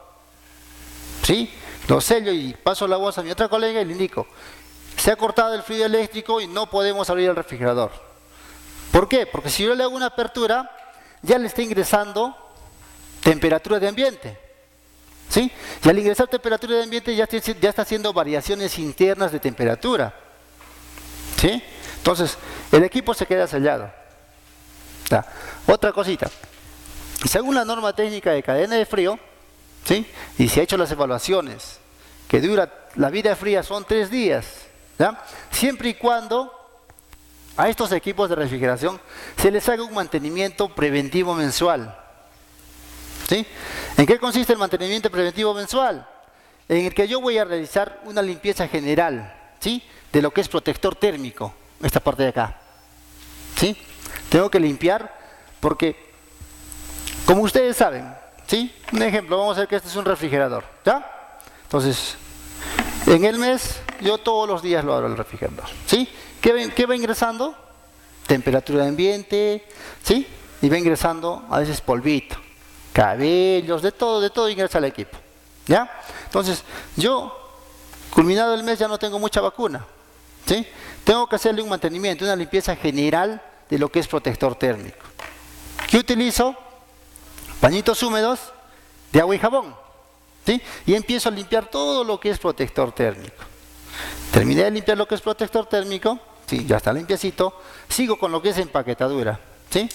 ¿sí? Lo sello y paso la voz a mi otra colega y le indico: se ha cortado el fluido eléctrico y no podemos abrir el refrigerador. ¿Por qué? Porque si yo le hago una apertura, ya le está ingresando temperatura de ambiente, ¿sí? Y al ingresar temperatura de ambiente ya está haciendo variaciones internas de temperatura, ¿sí? Entonces, el equipo se queda sellado. Ya. Otra cosita, según la norma técnica de cadena de frío, ¿sí? Y se ha hecho las evaluaciones, que dura, la vida fría son 3 días, ¿ya? Siempre y cuando a estos equipos de refrigeración se les haga un mantenimiento preventivo mensual, ¿sí? ¿En qué consiste el mantenimiento preventivo mensual? En el que yo voy a realizar una limpieza general, ¿sí? De lo que es protector térmico, esta parte de acá, ¿sí? Tengo que limpiar porque, como ustedes saben, ¿sí? Un ejemplo, vamos a ver que este es un refrigerador, ¿ya? Entonces, en el mes, yo todos los días lo abro el refrigerador, ¿sí? ¿Qué va ingresando? Temperatura de ambiente, ¿sí? Y va ingresando a veces polvito, cabellos, de todo ingresa al equipo, ¿ya? Entonces, yo, culminado el mes, ya no tengo mucha vacuna, ¿sí? Tengo que hacerle un mantenimiento, una limpieza general de lo que es protector térmico. ¿Qué utilizo? Pañitos húmedos de agua y jabón, ¿sí? Y empiezo a limpiar todo lo que es protector térmico. Terminé de limpiar lo que es protector térmico, sí, ya está limpiecito. Sigo con lo que es empaquetadura, ¿sí?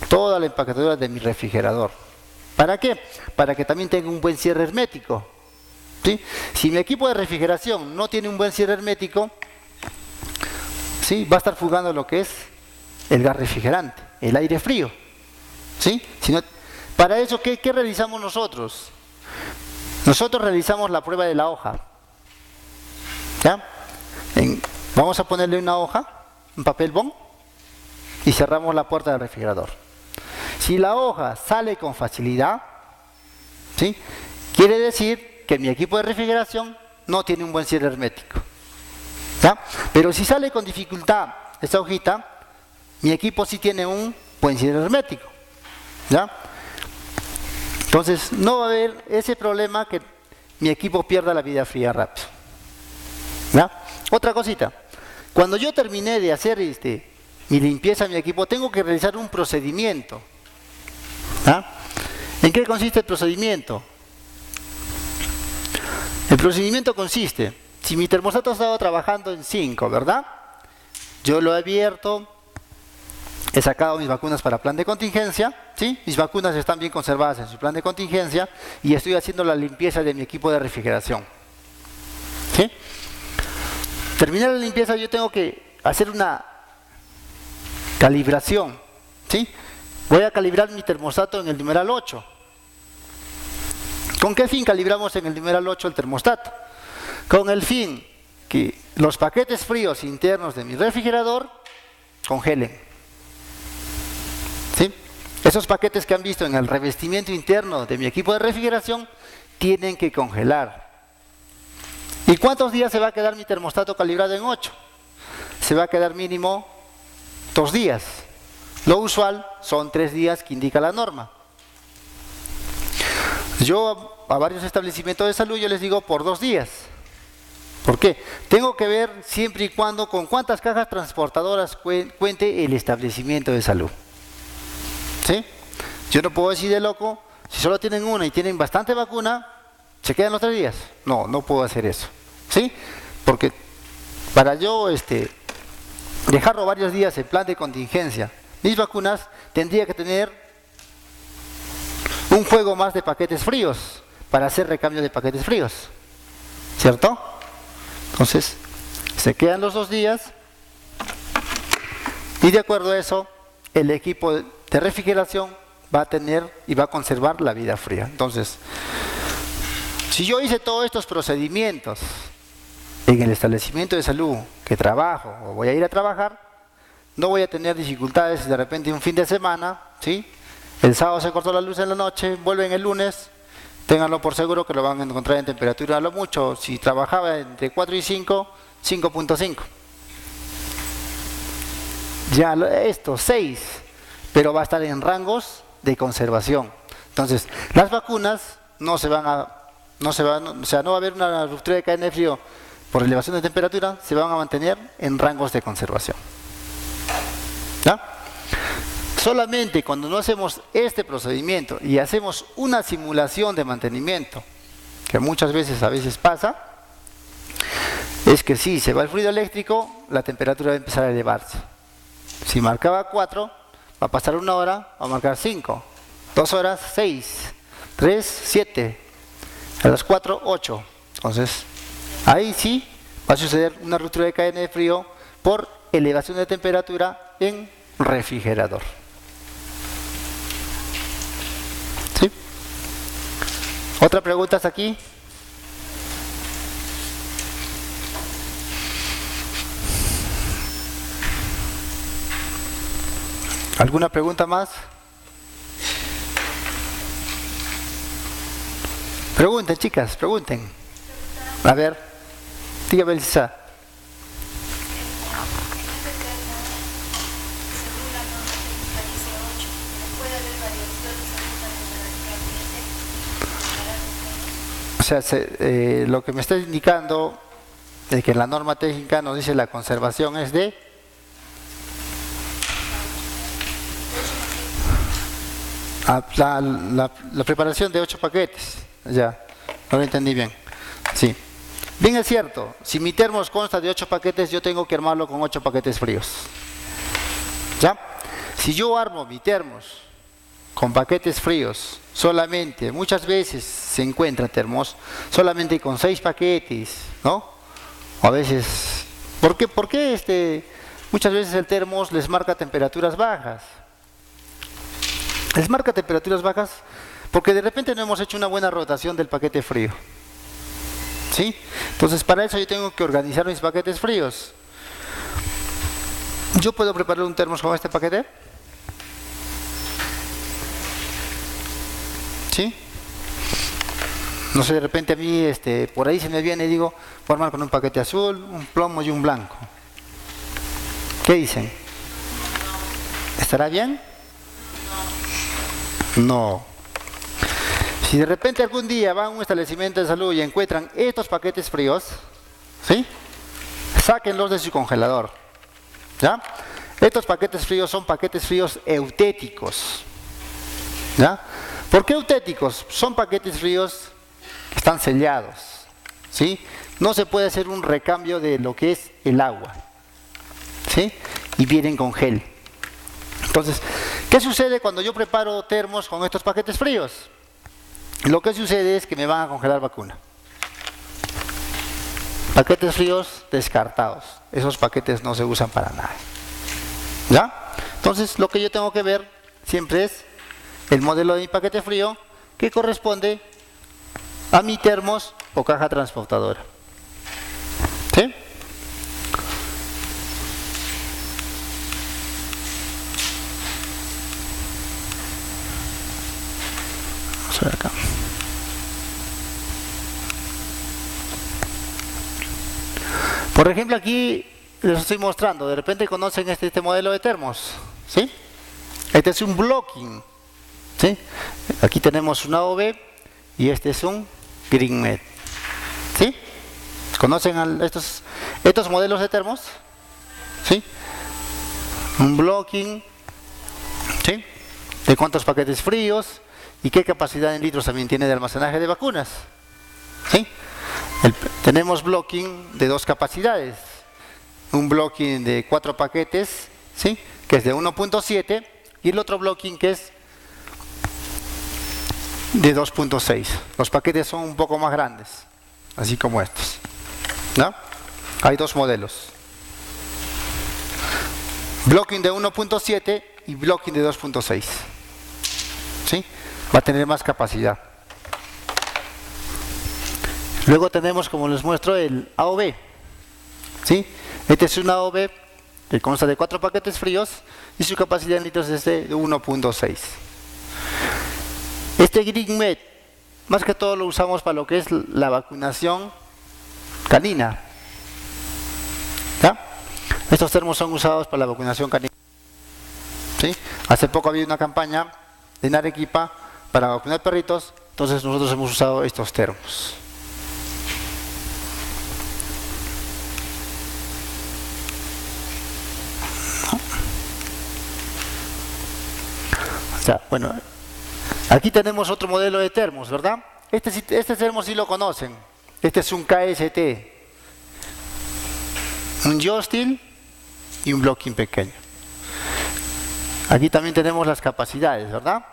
Toda la empaquetadura de mi refrigerador. ¿Para qué? Para que también tenga un buen cierre hermético, ¿sí? Si mi equipo de refrigeración no tiene un buen cierre hermético, ¿sí? Va a estar fugando lo que es el gas refrigerante, el aire frío, ¿sí? Si no, para eso, ¿qué realizamos nosotros? Nosotros realizamos la prueba de la hoja, ¿ya? Vamos a ponerle una hoja, un papel bond, y cerramos la puerta del refrigerador. Si la hoja sale con facilidad, ¿sí? Quiere decir que mi equipo de refrigeración no tiene un buen cierre hermético, ¿ya? Pero si sale con dificultad esta hojita, mi equipo sí tiene un buen cierre hermético, ¿ya? Entonces no va a haber ese problema que mi equipo pierda la vida fría rápido, ¿ya? Otra cosita, cuando yo terminé de hacer mi limpieza en mi equipo, tengo que realizar un procedimiento, ¿Ah? ¿En qué consiste el procedimiento? El procedimiento consiste, si mi termostato ha estado trabajando en 5, ¿verdad? Yo lo he abierto, he sacado mis vacunas para plan de contingencia, ¿sí? Mis vacunas están bien conservadas en su plan de contingencia y estoy haciendo la limpieza de mi equipo de refrigeración. ¿Sí? Terminar la limpieza, yo tengo que hacer una calibración, ¿sí? Voy a calibrar mi termostato en el numeral 8. ¿Con qué fin calibramos en el numeral 8 el termostato? Con el fin que los paquetes fríos internos de mi refrigerador congelen. ¿Sí? Esos paquetes que han visto en el revestimiento interno de mi equipo de refrigeración tienen que congelar. ¿Y cuántos días se va a quedar mi termostato calibrado en 8? Se va a quedar mínimo 2 días. Lo usual son 3 días que indica la norma. Yo a varios establecimientos de salud yo les digo por 2 días. ¿Por qué? Tengo que ver siempre y cuando con cuántas cajas transportadoras cuente el establecimiento de salud. ¿Sí? Yo no puedo decir de loco, si solo tienen una y tienen bastante vacuna, ¿se quedan los 3 días? No, no puedo hacer eso. ¿Sí? Porque para yo dejarlo varios días en plan de contingencia, mis vacunas tendría que tener un juego más de paquetes fríos para hacer recambio de paquetes fríos. ¿Cierto? Entonces, se quedan los 2 días y de acuerdo a eso, el equipo de refrigeración va a tener y va a conservar la vida fría. Entonces, si yo hice todos estos procedimientos en el establecimiento de salud que trabajo o voy a ir a trabajar, no voy a tener dificultades de repente un fin de semana, ¿sí? El sábado se cortó la luz en la noche, vuelven el lunes, ténganlo por seguro que lo van a encontrar en temperatura a lo mucho. Si trabajaba entre 4 y 5, 5.5. Ya esto, 6, pero va a estar en rangos de conservación. Entonces, las vacunas no va a haber una ruptura de cadena de frío por elevación de temperatura, se van a mantener en rangos de conservación. ¿Ya? Solamente cuando no hacemos este procedimiento y hacemos una simulación de mantenimiento, que muchas veces a veces pasa, es que si se va el fluido eléctrico, la temperatura va a empezar a elevarse. Si marcaba 4, va a pasar 1 hora, va a marcar 5, 2 horas, 6, 3, 7, a las 4, 8. Entonces, ahí sí va a suceder una ruptura de cadena de frío por elevación de temperatura en refrigerador. ¿Sí? ¿Otra pregunta hasta aquí? ¿Alguna pregunta más? Pregunten, chicas, pregunten. A ver, dígame, Elisa. O sea, lo que me está indicando es que la norma técnica nos dice la conservación es de la preparación de 8 paquetes. Ya, no lo entendí bien. Sí. Bien, es cierto, si mi termos consta de 8 paquetes, yo tengo que armarlo con 8 paquetes fríos. ¿Ya? Si yo armo mi termos con paquetes fríos solamente, muchas veces se encuentran termos solamente con 6 paquetes, ¿no? O a veces, ¿por qué muchas veces el termos les marca temperaturas bajas? Les marca temperaturas bajas porque de repente no hemos hecho una buena rotación del paquete frío. ¿Sí? Entonces para eso yo tengo que organizar mis paquetes fríos. ¿Yo puedo preparar un termos con este paquete? ¿Sí? No sé, de repente a mí por ahí se me viene y digo, voy a armar con un paquete azul, un plomo y un blanco. ¿Qué dicen? ¿Estará bien? No. Si de repente algún día van a un establecimiento de salud y encuentran estos paquetes fríos, ¿sí? Sáquenlos de su congelador. ¿Ya? Estos paquetes fríos son paquetes fríos eutéticos. ¿Ya? ¿Por qué auténticos? Son paquetes fríos que están sellados, ¿sí? No se puede hacer un recambio de lo que es el agua, ¿sí? Y vienen con gel. Entonces, ¿qué sucede cuando yo preparo termos con estos paquetes fríos? Lo que sucede es que me van a congelar vacuna. Paquetes fríos descartados. Esos paquetes no se usan para nada. ¿Ya? Entonces, lo que yo tengo que ver siempre es el modelo de mi paquete frío que corresponde a mi termos o caja transportadora. ¿Sí? Vamos a ver acá. Por ejemplo, aquí les estoy mostrando, de repente conocen este modelo de termos, ¿sí? Este es un blocking, ¿sí? Aquí tenemos un AOB y este es un GreenMed, ¿sí? ¿Conocen estos modelos de termos? ¿Sí? Un blocking, ¿sí? ¿De cuántos paquetes fríos? ¿Y qué capacidad en litros también tiene de almacenaje de vacunas? ¿Sí? Tenemos blocking de 2 capacidades. Un blocking de 4 paquetes, ¿sí? Que es de 1.7 y el otro blocking que es de 2.6. Los paquetes son un poco más grandes, así como estos, ¿no? Hay 2 modelos. Blocking de 1.7 y blocking de 2.6. ¿Sí? Va a tener más capacidad. Luego tenemos, como les muestro, el AOB, ¿sí? Este es un AOB que consta de 4 paquetes fríos y su capacidad en litros es de 1.6. Este GreenMed, más que todo lo usamos para lo que es la vacunación canina. ¿Ya? Estos termos son usados para la vacunación canina. ¿Sí? Hace poco había una campaña en Arequipa para vacunar perritos, entonces nosotros hemos usado estos termos. O sea, bueno, aquí tenemos otro modelo de termos, ¿verdad? Este termo sí lo conocen. Este es un KST, un Yostil y un blocking pequeño. Aquí también tenemos las capacidades, ¿verdad?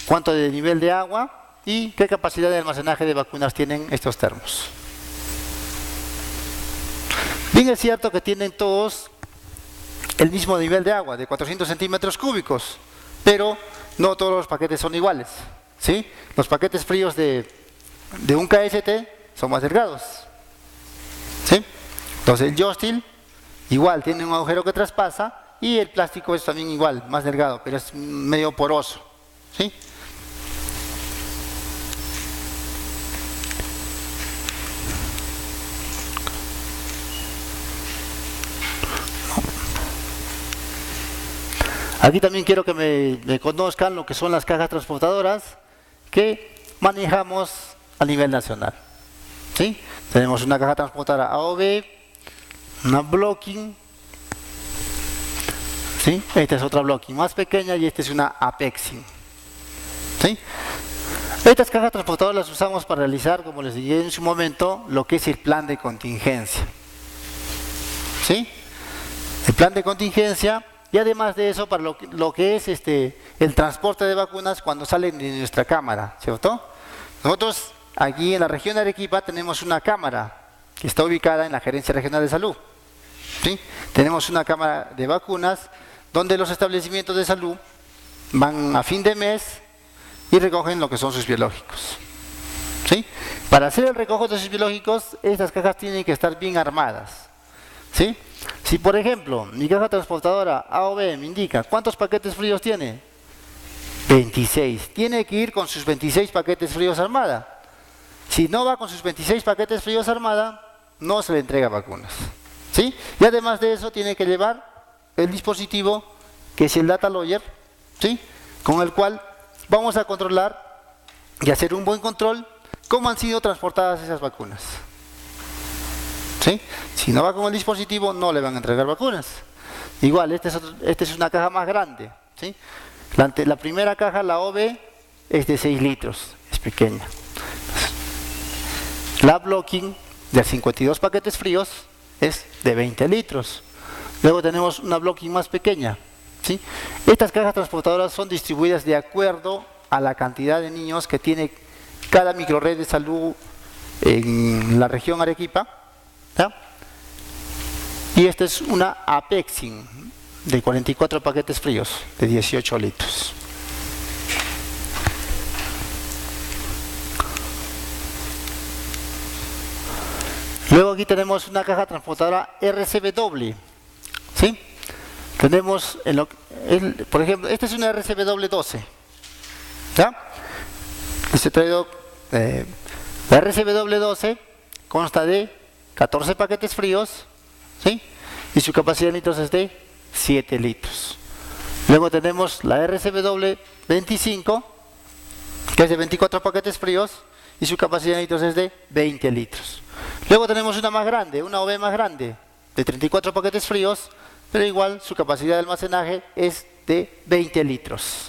Cuánto de nivel de agua y qué capacidad de almacenaje de vacunas tienen estos termos. Bien, es cierto que tienen todos el mismo nivel de agua, de 400 centímetros cúbicos, pero no todos los paquetes son iguales, ¿sí? Los paquetes fríos de un KST son más delgados, ¿sí? Entonces el Yostil igual tiene un agujero que traspasa y el plástico es también igual, más delgado, pero es medio poroso, ¿sí? Aquí también quiero que me conozcan lo que son las cajas transportadoras que manejamos a nivel nacional, ¿sí? Tenemos una caja transportadora AOB, una blocking, ¿sí? Esta es otra blocking más pequeña y esta es una apexing, ¿sí? Estas cajas transportadoras las usamos para realizar, como les dije en su momento, lo que es el plan de contingencia, ¿sí? El plan de contingencia. Y además de eso, para lo que es el transporte de vacunas cuando salen de nuestra cámara, ¿cierto? Nosotros aquí en la región de Arequipa tenemos una cámara que está ubicada en la Gerencia Regional de Salud, ¿sí? Tenemos una cámara de vacunas donde los establecimientos de salud van a fin de mes y recogen lo que son sus biológicos, ¿sí? Para hacer el recojo de sus biológicos, estas cajas tienen que estar bien armadas, ¿sí? Si por ejemplo mi caja transportadora AOB me indica cuántos paquetes fríos tiene, 26, tiene que ir con sus 26 paquetes fríos armada. Si no va con sus 26 paquetes fríos armada, no se le entrega vacunas, ¿sí? Y además de eso tiene que llevar el dispositivo que es el data logger, ¿sí? Con el cual vamos a controlar y hacer un buen control cómo han sido transportadas esas vacunas, ¿sí? Si no va con el dispositivo, no le van a entregar vacunas. Igual, esta es una caja más grande, ¿sí? La primera caja, la OB, es de 6 litros, es pequeña. La blocking de 52 paquetes fríos es de 20 litros. Luego tenemos una blocking más pequeña, ¿sí? Estas cajas transportadoras son distribuidas de acuerdo a la cantidad de niños que tiene cada microred de salud en la región Arequipa, ¿ya? Y esta es una Apexin de 44 paquetes fríos de 18 litros. Luego aquí tenemos una caja transportadora RCBW, ¿sí? Tenemos, por ejemplo, esta es una RCBW 12, ¿ya? Este traído, la RCBW 12 consta de 14 paquetes fríos, ¿sí? Y su capacidad en litros es de 7 litros. Luego tenemos la RCBW 25, que es de 24 paquetes fríos, y su capacidad en litros es de 20 litros. Luego tenemos una más grande, una OB más grande, de 34 paquetes fríos, pero igual su capacidad de almacenaje es de 20 litros.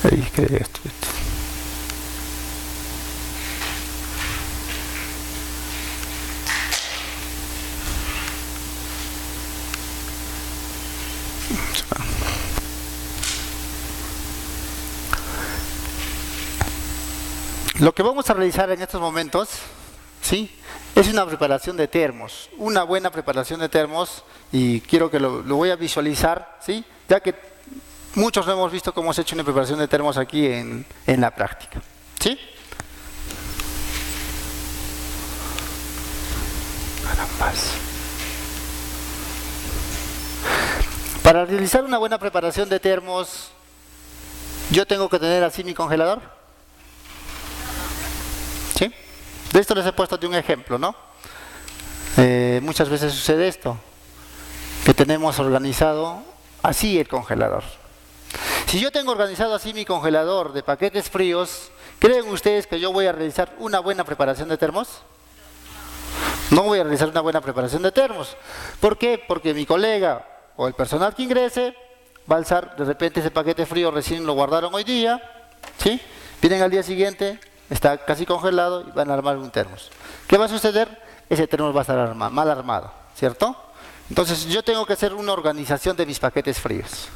Ahí quedé esto. Lo que vamos a realizar en estos momentos, ¿sí?, es una preparación de termos, una buena preparación de termos, y quiero que lo voy a visualizar, ¿sí?, ya que muchos no hemos visto cómo se ha hecho una preparación de termos aquí en la práctica, ¿sí? Para realizar una buena preparación de termos, yo tengo que tener así mi congelador, ¿sí? De esto les he puesto de un ejemplo, ¿no? Muchas veces sucede esto, que tenemos organizado así el congelador. Si yo tengo organizado así mi congelador de paquetes fríos, ¿creen ustedes que yo voy a realizar una buena preparación de termos? No voy a realizar una buena preparación de termos. ¿Por qué? Porque mi colega o el personal que ingrese va a alzar de repente ese paquete frío, recién lo guardaron hoy día, ¿sí? Vienen al día siguiente, está casi congelado y van a armar un termos. ¿Qué va a suceder? Ese termos va a estar mal armado, ¿cierto? Entonces yo tengo que hacer una organización de mis paquetes fríos.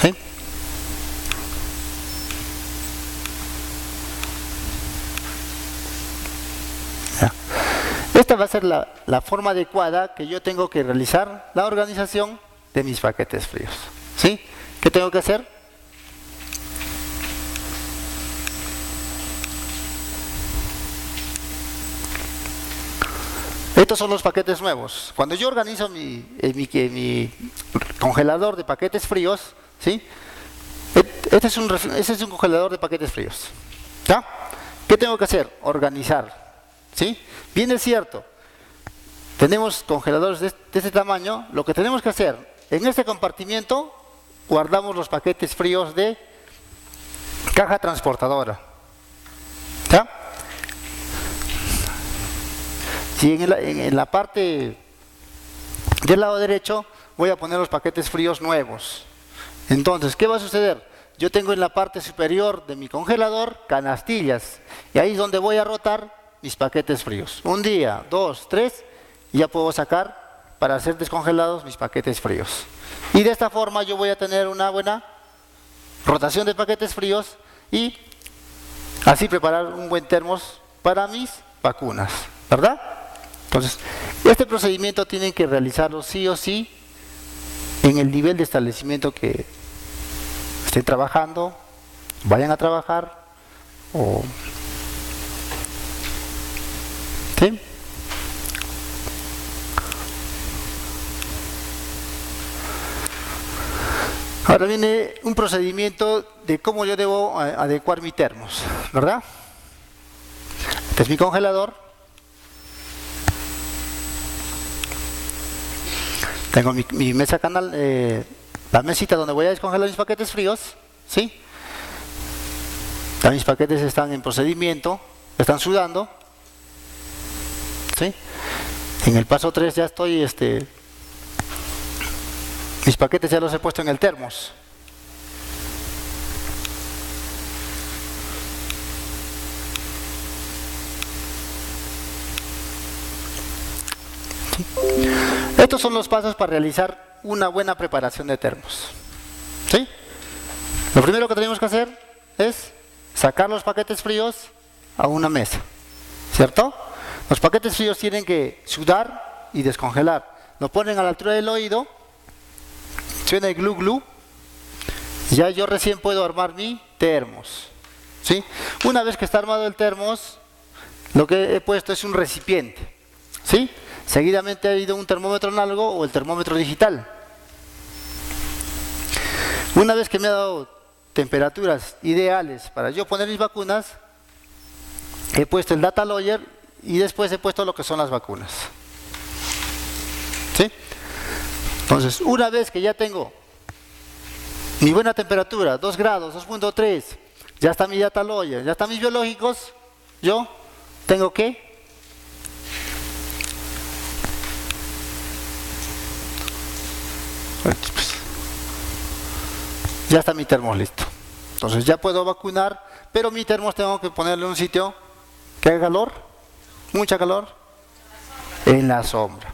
¿Sí? Ya. Esta va a ser la forma adecuada que yo tengo que realizar la organización de mis paquetes fríos. ¿Sí? ¿Qué tengo que hacer? Estos son los paquetes nuevos. Cuando yo organizo mi congelador de paquetes fríos, ¿sí? Este es un congelador de paquetes fríos, ¿ya? ¿Qué tengo que hacer? Organizar, ¿sí? Bien es cierto, tenemos congeladores de este tamaño. Lo que tenemos que hacer, en este compartimiento guardamos los paquetes fríos de caja transportadora, ¿ya? Si en la parte del lado derecho voy a poner los paquetes fríos nuevos. Entonces, ¿qué va a suceder? Yo tengo en la parte superior de mi congelador canastillas, y ahí es donde voy a rotar mis paquetes fríos. Un día, 2, 3, y ya puedo sacar para ser descongelados mis paquetes fríos. Y de esta forma yo voy a tener una buena rotación de paquetes fríos y así preparar un buen termos para mis vacunas, ¿verdad? Entonces, este procedimiento tienen que realizarlo sí o sí en el nivel de establecimiento que estén trabajando, vayan a trabajar, o ¿sí? Ahora viene un procedimiento de cómo yo debo adecuar mi termos, ¿verdad? Este es mi congelador. Tengo mi mesa canal, la mesita donde voy a descongelar mis paquetes fríos, ¿sí? Ya mis paquetes están en procedimiento, están sudando, ¿sí? En el paso 3 ya estoy, mis paquetes ya los he puesto en el termos. ¿Sí? Estos son los pasos para realizar una buena preparación de termos. ¿Sí? Lo primero que tenemos que hacer es sacar los paquetes fríos a una mesa, ¿cierto? Los paquetes fríos tienen que sudar y descongelar. Lo ponen a la altura del oído, suena el glu glu, ya yo recién puedo armar mi termos, ¿sí? Una vez que está armado el termos, lo que he puesto es un recipiente, ¿sí? Seguidamente ha ido un termómetro análogo o el termómetro digital. Una vez que me ha dado temperaturas ideales para yo poner mis vacunas, he puesto el data logger y después he puesto lo que son las vacunas. ¿Sí? Entonces, una vez que ya tengo mi buena temperatura, 2 grados, 2.3, ya está mi data logger, ya están mis biológicos, yo tengo que ya está mi termos listo. Entonces ya puedo vacunar, pero mi termos tengo que ponerle un sitio que haga calor, mucha calor, en la sombra.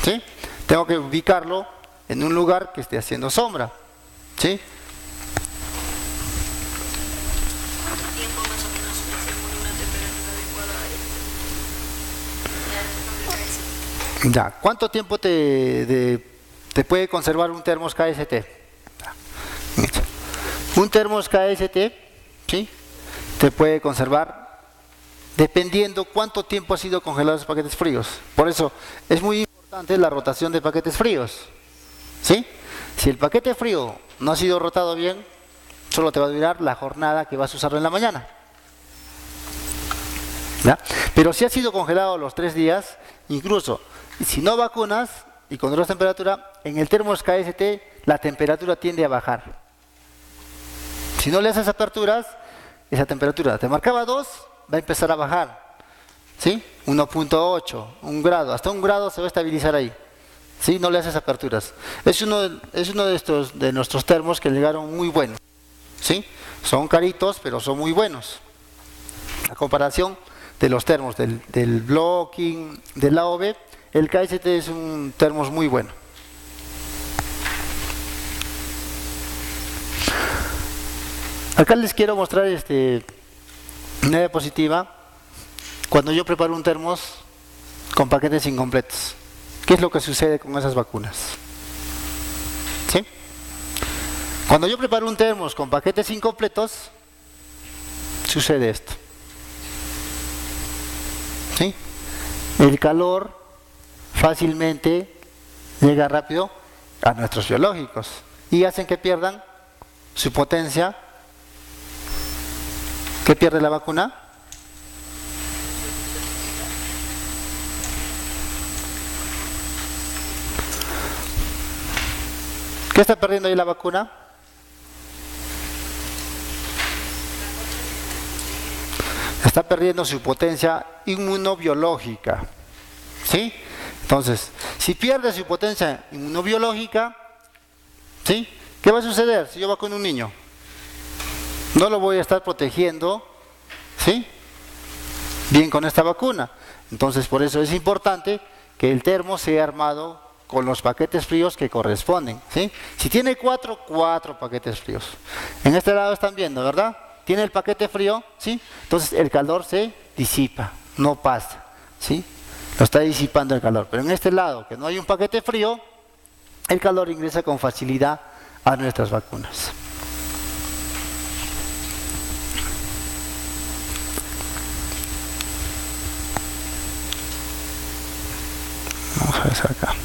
¿Sí? Tengo que ubicarlo en un lugar que esté haciendo sombra. ¿Sí? ¿Cuánto tiempo más o menos se pone una temperatura adecuada? Ya, ¿cuánto tiempo te puede conservar un termos KST? Un termos KST, ¿sí? Te puede conservar dependiendo cuánto tiempo ha sido congelado los paquetes fríos. Por eso es muy importante la rotación de paquetes fríos, ¿sí? Si el paquete frío no ha sido rotado bien, solo te va a durar la jornada que vas a usarlo en la mañana, ¿ya? Pero si ha sido congelado los 3 días, incluso si no vacunas y controlas temperatura, en el termos KST la temperatura tiende a bajar. Si no le haces aperturas, esa temperatura te marcaba 2, va a empezar a bajar, ¿sí? 1.8, 1 grado, hasta 1 grado se va a estabilizar ahí, ¿sí? No le haces aperturas. Es uno de nuestros termos que llegaron muy buenos, ¿sí? Son caritos, pero son muy buenos. A comparación de los termos del blocking, del AOV, el KST es un termos muy bueno. Acá les quiero mostrar una diapositiva cuando yo preparo un termos con paquetes incompletos. ¿Qué es lo que sucede con esas vacunas? ¿Sí? Cuando yo preparo un termos con paquetes incompletos, sucede esto. ¿Sí? El calor fácilmente llega rápido a nuestros biológicos y hacen que pierdan su potencia. ¿Qué pierde la vacuna? ¿Qué está perdiendo ahí la vacuna? Está perdiendo su potencia inmunobiológica. ¿Sí? Entonces, si pierde su potencia inmunobiológica, ¿sí? ¿Qué va a suceder si yo vacuno a un niño? No lo voy a estar protegiendo, ¿sí? Bien con esta vacuna. Entonces, por eso es importante que el termo sea armado con los paquetes fríos que corresponden, ¿sí? Si tiene 4 paquetes fríos. En este lado están viendo, ¿verdad? Tiene el paquete frío, ¿sí? Entonces el calor se disipa, no pasa, ¿sí? Lo está disipando el calor. Pero en este lado, que no hay un paquete frío, el calor ingresa con facilidad a nuestras vacunas. Vamos a ver acá.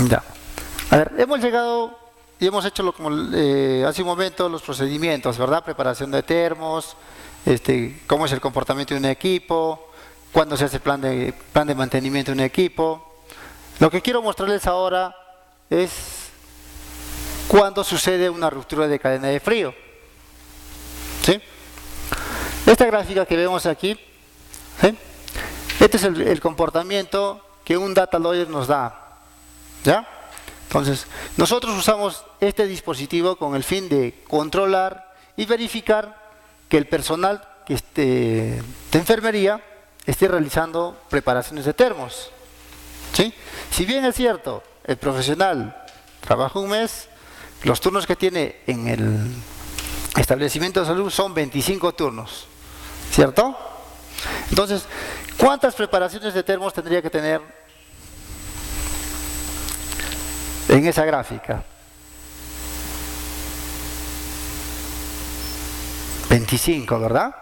Ya. A ver, hemos llegado y hemos hecho como hace un momento los procedimientos, ¿verdad? Preparación de termos, cómo es el comportamiento de un equipo, cuándo se hace plan de mantenimiento de un equipo. Lo que quiero mostrarles ahora es cuando sucede una ruptura de cadena de frío. ¿Sí? Esta gráfica que vemos aquí, ¿sí? Este es el comportamiento que un data logger nos da. ¿Ya? Entonces, nosotros usamos este dispositivo con el fin de controlar y verificar que el personal de enfermería esté realizando preparaciones de termos. ¿Sí? Si bien es cierto, el profesional trabaja un mes, los turnos que tiene en el establecimiento de salud son 25 turnos, ¿cierto? Entonces, ¿cuántas preparaciones de termos tendría que tener en esa gráfica? 25, ¿verdad?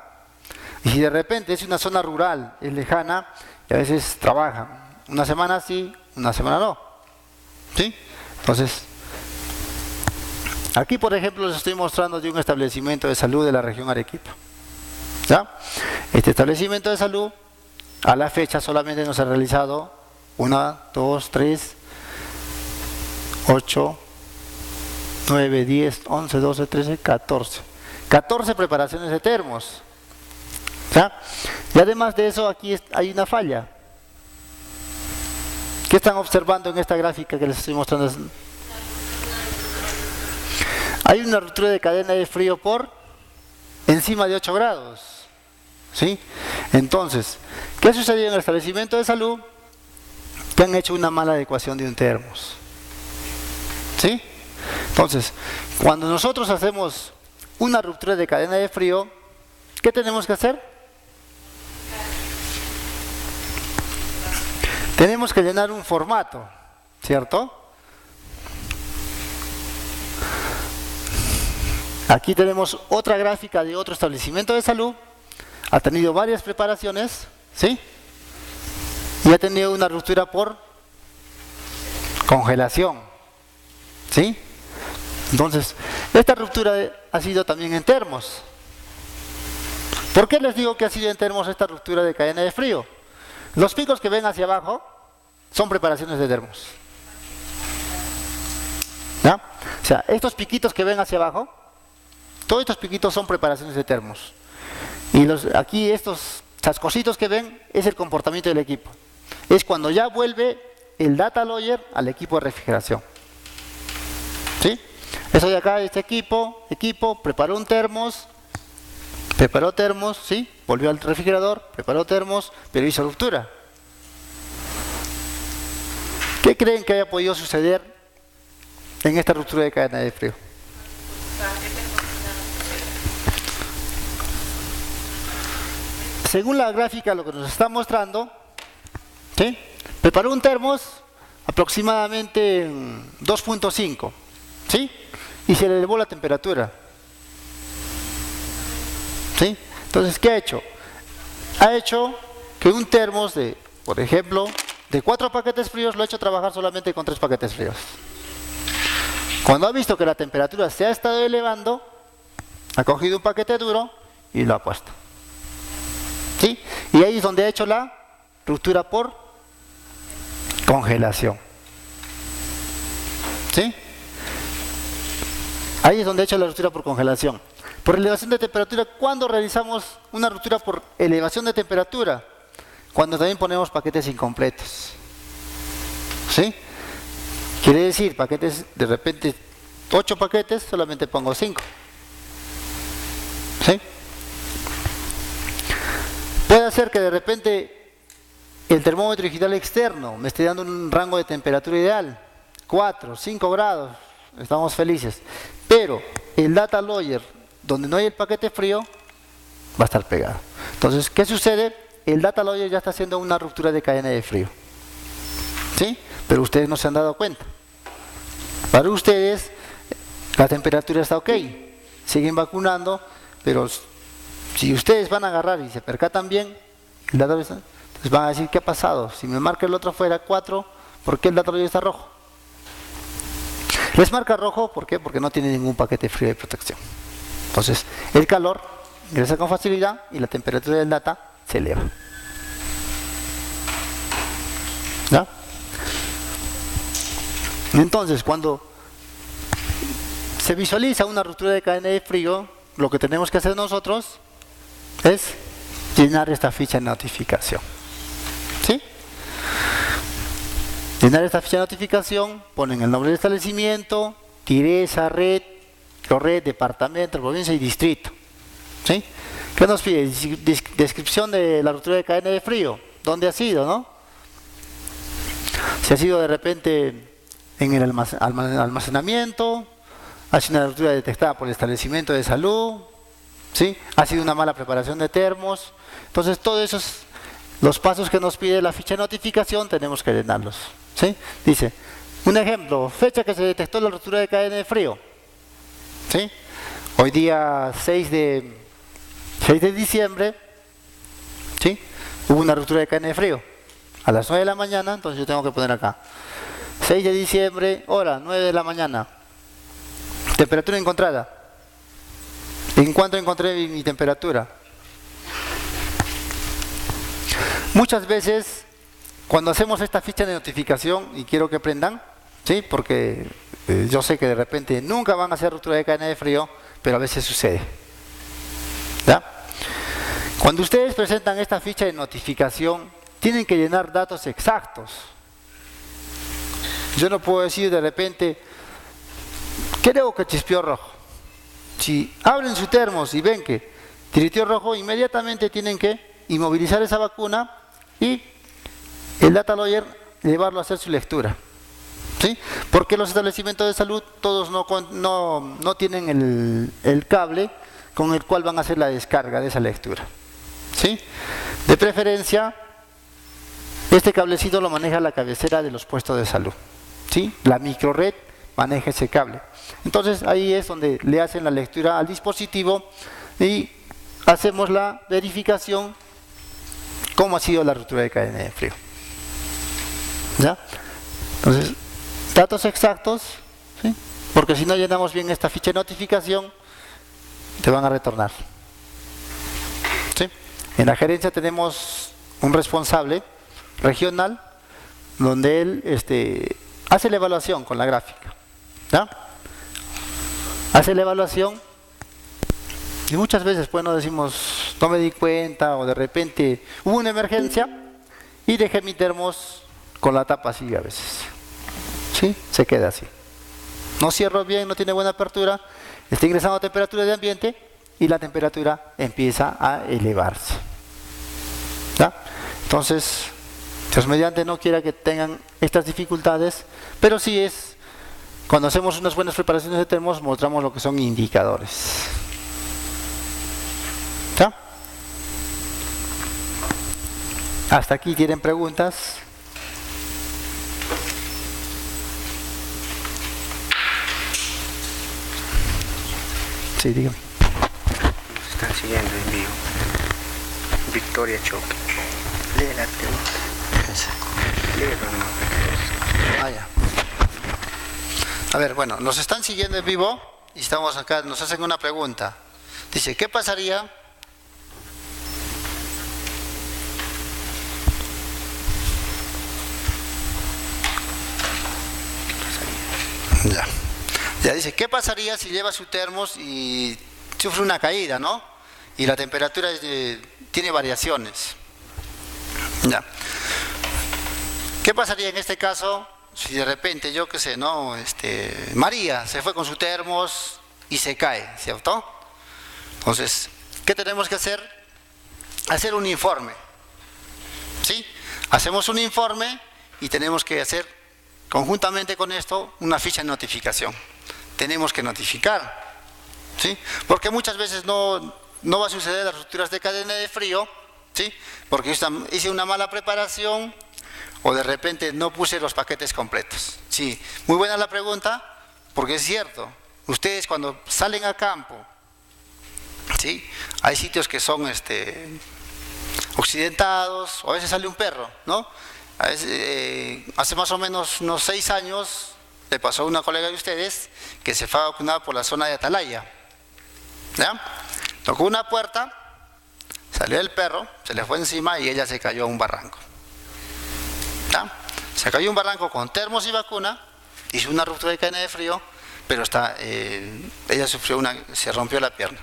Y si de repente es una zona rural, es lejana, y a veces trabajan una semana sí, una semana no. ¿Sí? Entonces, aquí por ejemplo les estoy mostrando de un establecimiento de salud de la región Arequipa. ¿Ya? Este establecimiento de salud, a la fecha solamente nos ha realizado 1, 2, 3, 8, 9, 10, 11, 12, 13, 14. 14 preparaciones de termos. ¿Ya? Y además de eso, aquí hay una falla. ¿Qué están observando en esta gráfica que les estoy mostrando? Hay una ruptura de cadena de frío por encima de 8 grados. ¿Sí? Entonces, ¿qué ha sucedido en el establecimiento de salud? Que han hecho una mala adecuación de un termos. ¿Sí? Entonces, cuando nosotros hacemos una ruptura de cadena de frío, ¿qué tenemos que hacer? Tenemos que llenar un formato, ¿cierto? Aquí tenemos otra gráfica de otro establecimiento de salud. Ha tenido varias preparaciones, ¿sí? Y ha tenido una ruptura por congelación, ¿sí? Entonces, esta ruptura ha sido también en termos. ¿Por qué les digo que ha sido en termos esta ruptura de cadena de frío? Los picos que ven hacia abajo son preparaciones de termos. ¿Ya? O sea, estos piquitos que ven hacia abajo, todos estos piquitos son preparaciones de termos. Y aquí estos chascositos que ven es el comportamiento del equipo. Es cuando ya vuelve el data logger al equipo de refrigeración. ¿Sí? Eso de acá, este equipo preparó un termos, preparó termos, ¿sí? Volvió al refrigerador, preparó termos, pero hizo ruptura. ¿Qué creen que haya podido suceder en esta ruptura de cadena de frío? Según la gráfica, lo que nos está mostrando, ¿sí? Preparó un termos aproximadamente 2.5, ¿sí? Y se le elevó la temperatura. ¿Sí? Entonces, ¿qué ha hecho? Ha hecho que un termos de, por ejemplo, de 4 paquetes fríos, lo ha hecho trabajar solamente con 3 paquetes fríos. Cuando ha visto que la temperatura se ha estado elevando, ha cogido un paquete duro y lo ha puesto. ¿Sí? Y ahí es donde ha hecho la ruptura por congelación. ¿Sí? Ahí es donde ha hecho la ruptura por congelación. Por elevación de temperatura, ¿cuándo realizamos una ruptura por elevación de temperatura? Cuando también ponemos paquetes incompletos. ¿Sí? Quiere decir, paquetes, de repente, 8 paquetes, solamente pongo 5. ¿Sí? Puede ser que de repente el termómetro digital externo me esté dando un rango de temperatura ideal, 4, 5 grados, estamos felices. Pero el data logger, donde no hay el paquete frío, va a estar pegado. Entonces, ¿qué sucede? El data logger ya está haciendo una ruptura de cadena de frío. ¿Sí? Pero ustedes no se han dado cuenta. Para ustedes, la temperatura está ok. Siguen vacunando, pero si ustedes van a agarrar y se percatan bien, el data logger, entonces van a decir, ¿qué ha pasado? Si me marca el otro fuera 4, ¿por qué el data logger está rojo? Les marca rojo, ¿por qué? Porque no tiene ningún paquete frío de protección. Entonces, el calor ingresa con facilidad y la temperatura del data se eleva. ¿Ya? Entonces, cuando se visualiza una ruptura de cadena de frío, lo que tenemos que hacer nosotros es llenar esta ficha de notificación. ¿Sí? Llenar esta ficha de notificación, ponen el nombre del establecimiento, Tiresa, red, microred, departamento, provincia y distrito. ¿Sí? ¿Qué nos pide? Descripción de la ruptura de cadena de frío. ¿Dónde ha sido, no? Si ha sido de repente en el almacenamiento, ha sido una ruptura detectada por el establecimiento de salud, ¿sí? Ha sido una mala preparación de termos. Entonces, todos esos, los pasos que nos pide la ficha de notificación, tenemos que llenarlos. ¿Sí? Dice, un ejemplo, fecha que se detectó la ruptura de cadena de frío. ¿Sí? Hoy día 6 de diciembre, ¿sí? Hubo una ruptura de cadena de frío. A las 9 de la mañana, entonces yo tengo que poner acá. 6 de diciembre, hora 9 de la mañana. Temperatura encontrada. ¿En cuánto encontré mi temperatura? Muchas veces, cuando hacemos esta ficha de notificación, y quiero que aprendan, ¿sí? Porque yo sé que de repente nunca van a hacer ruptura de cadena de frío, pero a veces sucede. ¿Ya? Cuando ustedes presentan esta ficha de notificación, tienen que llenar datos exactos. Yo no puedo decir de repente, creo que chispeó rojo. Si abren su termos y ven que tiritió rojo, inmediatamente tienen que inmovilizar esa vacuna y el data lawyer llevarlo a hacer su lectura. ¿Sí? Porque los establecimientos de salud todos no tienen el cable con el cual van a hacer la descarga de esa lectura. ¿Sí? De preferencia, este cablecito lo maneja la cabecera de los puestos de salud. ¿Sí? La microred maneja ese cable. Entonces ahí es donde le hacen la lectura al dispositivo y hacemos la verificación cómo ha sido la ruptura de cadena de frío. ¿Ya? Entonces, datos exactos, ¿sí? Porque si no llenamos bien esta ficha de notificación, te van a retornar. ¿Sí? En la gerencia tenemos un responsable regional donde él hace la evaluación con la gráfica. ¿Ya? Hace la evaluación y muchas veces pues no decimos, no me di cuenta, o de repente hubo una emergencia y dejé mi termos con la tapa así a veces. ¿Sí? Se queda así. No cierro bien, no tiene buena apertura, está ingresando a temperatura de ambiente y la temperatura empieza a elevarse. ¿Ya? Entonces, Dios mediante no quiera que tengan estas dificultades, pero sí es, cuando hacemos unas buenas preparaciones de termos, mostramos lo que son indicadores. ¿Ya? Hasta aquí, ¿tienen preguntas? Sí, dígame. Nos están siguiendo en vivo. Victoria Choque. Lee la pregunta. Léelo nomás. Ah, ya. A ver, bueno, nos están siguiendo en vivo y estamos acá, nos hacen una pregunta. Dice, ¿qué pasaría? Ya dice, ¿qué pasaría si lleva su termos y sufre una caída, ¿no? Y la temperatura tiene variaciones. Ya. ¿Qué pasaría en este caso si de repente, yo qué sé, ¿no? María se fue con su termos y se cae, ¿cierto? Entonces, ¿qué tenemos que hacer? Hacer un informe. ¿Sí? Hacemos un informe y tenemos que hacer conjuntamente con esto una ficha de notificación. Tenemos que notificar, ¿sí? Porque muchas veces no va a suceder las rupturas de cadena de frío, ¿sí? Porque hice una mala preparación o de repente no puse los paquetes completos. Sí, muy buena la pregunta, porque es cierto, ustedes cuando salen a campo, ¿sí? Hay sitios que son accidentados, o a veces sale un perro, ¿no? Hace más o menos unos 6 años le pasó a una colega de ustedes que se fue a vacunar por la zona de Atalaya. ¿Ya? Tocó una puerta, salió el perro, se le fue encima y ella se cayó a un barranco. ¿Ya? Se cayó a un barranco con termos y vacuna, hizo una ruptura de cadena de frío, pero ella se rompió la pierna.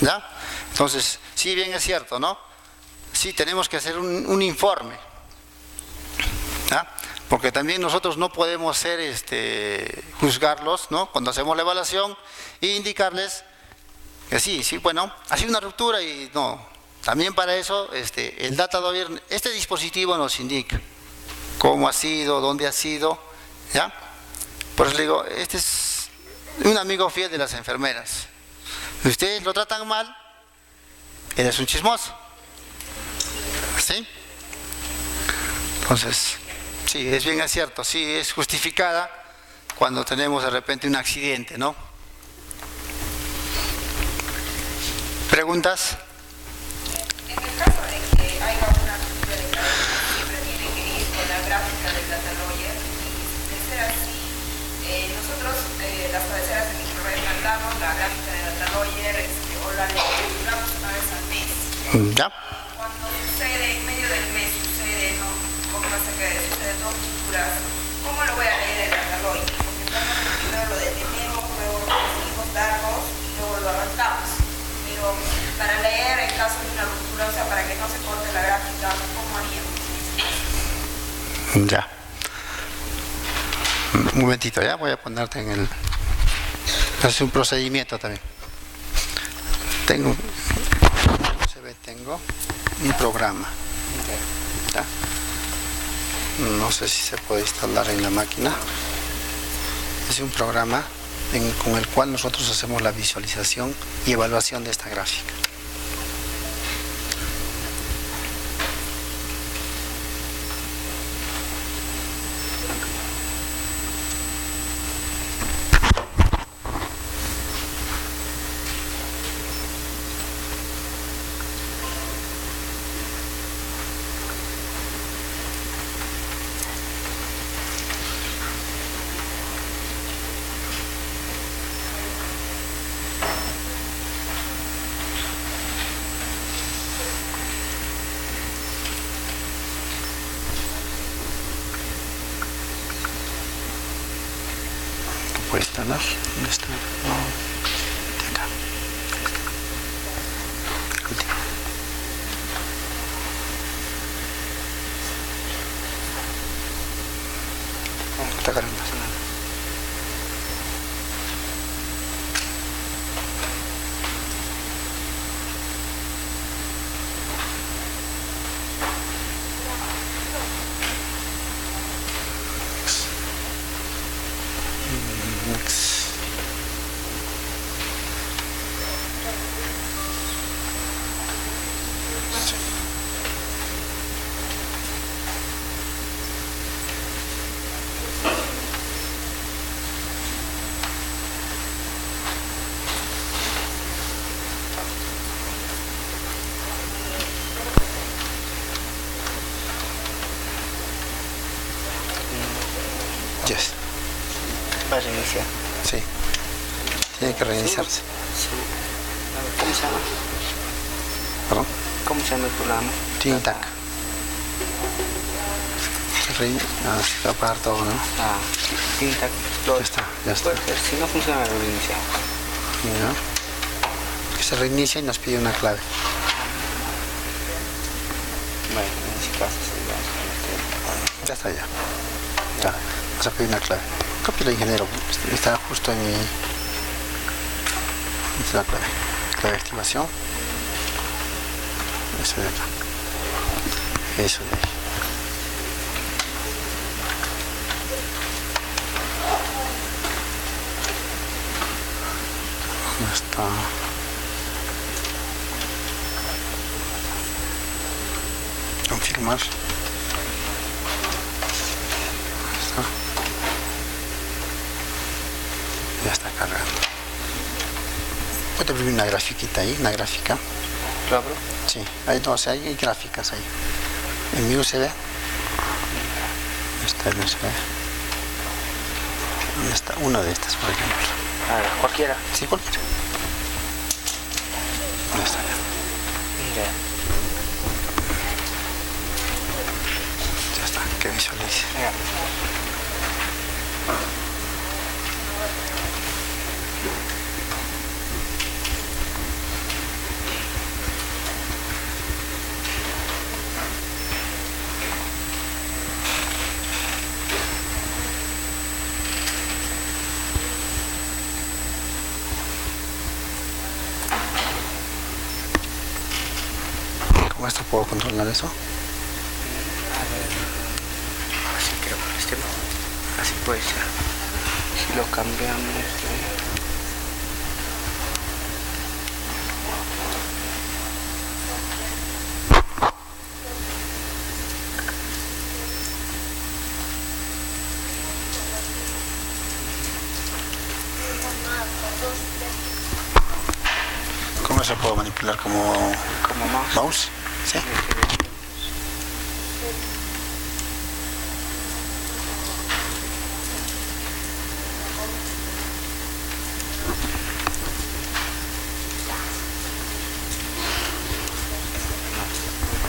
¿Ya? Entonces, sí, bien es cierto, ¿no? Sí, tenemos que hacer un informe. ¿Ya? Porque también nosotros no podemos juzgarlos, ¿no? Cuando hacemos la evaluación e indicarles que sí, bueno, ha sido una ruptura y no. También para eso el Data Doyer, este dispositivo nos indica cómo ha sido, dónde ha sido, ¿ya? Por eso le digo, este es un amigo fiel de las enfermeras. Si ustedes lo tratan mal, él es un chismoso. ¿Sí? Entonces, sí, es bien cierto, sí, es justificada cuando tenemos de repente un accidente, ¿no? ¿Preguntas? En el caso de que haya una ruptura de cadena, siempre tiene que ir con la gráfica del Data Doyer, y de ser así, nosotros, las cabeceras de microred, mandamos la gráfica del Data Doyer o la lecturamos una vez al mes. ¿Ya? Cuando sucede, en medio del mes sucede, ¿no? Como pasa que sucede dos rupturas, ¿cómo lo voy a leer el Data Doyer? Porque estamos primero lo detenemos, luego lo decimos largos y luego lo arrancamos. Pero para leer en caso de una ruptura, o sea, para que no se corte la gráfica, ¿cómo haríamos? Ya. Un momentito, ya voy a ponerte en el... Es un procedimiento también. Tengo un programa. ¿Ya? No sé si se puede instalar en la máquina. Es un programa con el cual nosotros hacemos la visualización y evaluación de esta gráfica. Puede instalar. ¿Dónde está? De acá. Está cargando. Yes. ¿Va a reiniciar? Sí. Tiene que reiniciarse. Sí. ¿Cómo se llama? ¿Perdón? ¿Cómo se llama el programa? TINTAC. Se va a apagar todo, ¿no? Ah, TINTAC. Ya está, ya está. Si no funciona, lo reiniciamos. Que se reinicia y nos pide una clave. Bueno, en ese caso Ya está, ya. Ya. Vamos a pedir una clave. Copia el ingeniero. Está justo en mi... Esta es la clave. Clave de activación. Eso de acá. Eso de ahí. ¿Dónde está? Confirmar. Ya está cargando. Puedo abrir una grafiquita ahí, una gráfica. ¿Lo abro? Sí, hay dos, hay gráficas ahí. En mi USB. Está el USB. ¿Dónde está? Una de estas, por ejemplo. A ver, cualquiera. Sí, cualquiera. ¿Dónde está? Ya. Ya está, que visualice. Ya. ¿Cómo esto puedo controlar eso? Así creo que así puede ser. Si lo cambiamos. ¿Cómo se puede manipular como Como mouse? ¿Sí?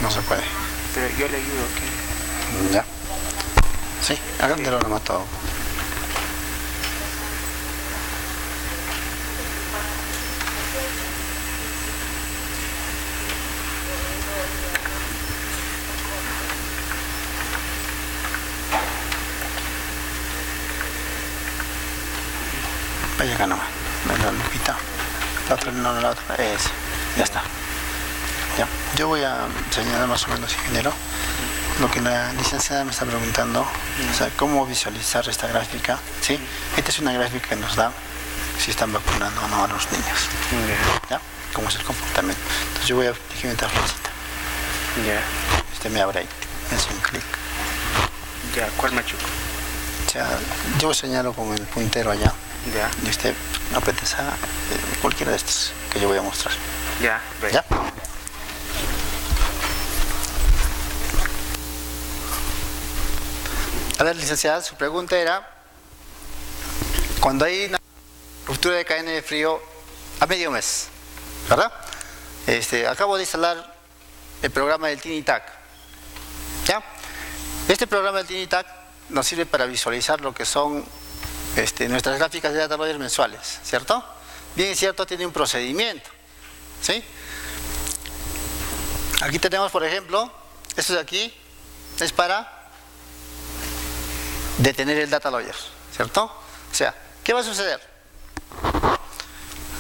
No se puede. Pero yo le ayudo aquí. Ya. Sí, háganmelo nomás todo. Vaya acá nomás. La lupita. La otra, no, la otra. Esa. Ya está. Ya. Yo voy a señalar más o menos, ingeniero, lo que la licenciada me está preguntando, o sea, cómo visualizar esta gráfica, ¿sí? Esta es una gráfica que nos da si están vacunando o no a los niños, ¿ya? Cómo es el comportamiento. Entonces yo voy a dirigirme esta flechita. Ya. Usted me abre ahí, hace un clic. Ya, ¿cuál machuco? O sea, yo señalo con el puntero allá Ya. y usted aprieta cualquiera de estos que yo voy a mostrar. Ya, ve. ¿Ya? A ver, licenciada, su pregunta era, cuando hay una ruptura de cadena de frío a medio mes, ¿verdad? Acabo de instalar el programa del TINITAC, ¿ya? Este programa del TINITAC nos sirve para visualizar lo que son nuestras gráficas de data loader mensuales, ¿cierto? Bien es cierto, tiene un procedimiento, ¿sí? Aquí tenemos, por ejemplo, esto de aquí es para detener el data logger, ¿cierto? O sea, ¿qué va a suceder?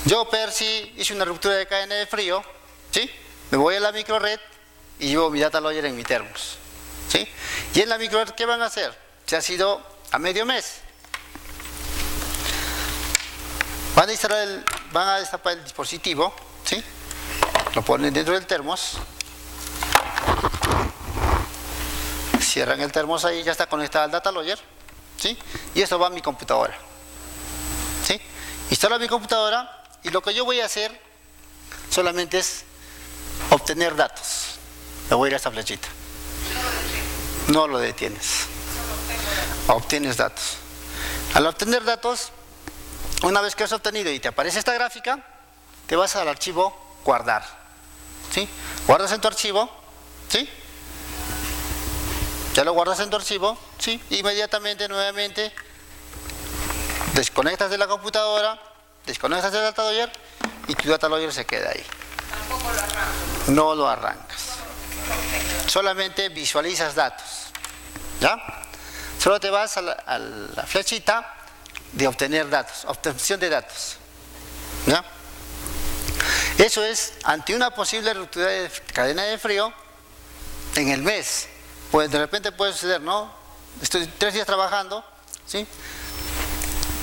Yo, Percy, hice una ruptura de cadena de frío, ¿sí? Me voy a la microred y llevo mi data logger en mi termos, ¿sí? Y en la microred, ¿qué van a hacer? Se ha sido a medio mes. Van a destapar el dispositivo, ¿sí? Lo ponen dentro del termos. Cierran el termos ahí, ya está conectado al data logger, ¿sí? Y esto va a mi computadora, ¿sí? Instalo mi computadora y lo que yo voy a hacer solamente es obtener datos. Le voy a ir a esta flechita. No lo detienes. Obtienes datos. Al obtener datos, una vez que has obtenido y te aparece esta gráfica, te vas al archivo guardar, ¿sí? Guardas en tu archivo, ¿sí? Ya lo guardas en tu archivo, ¿sí? Inmediatamente, nuevamente, desconectas de la computadora, desconectas del data logger y tu data logger se queda ahí. Tampoco lo arranco. No lo arrancas. Solamente visualizas datos, ¿ya? Solo te vas a la flechita de obtener datos, obtención de datos, ¿ya? Eso es ante una posible ruptura de cadena de frío en el mes. Pues de repente puede suceder, ¿no? Estoy 3 días trabajando, ¿sí?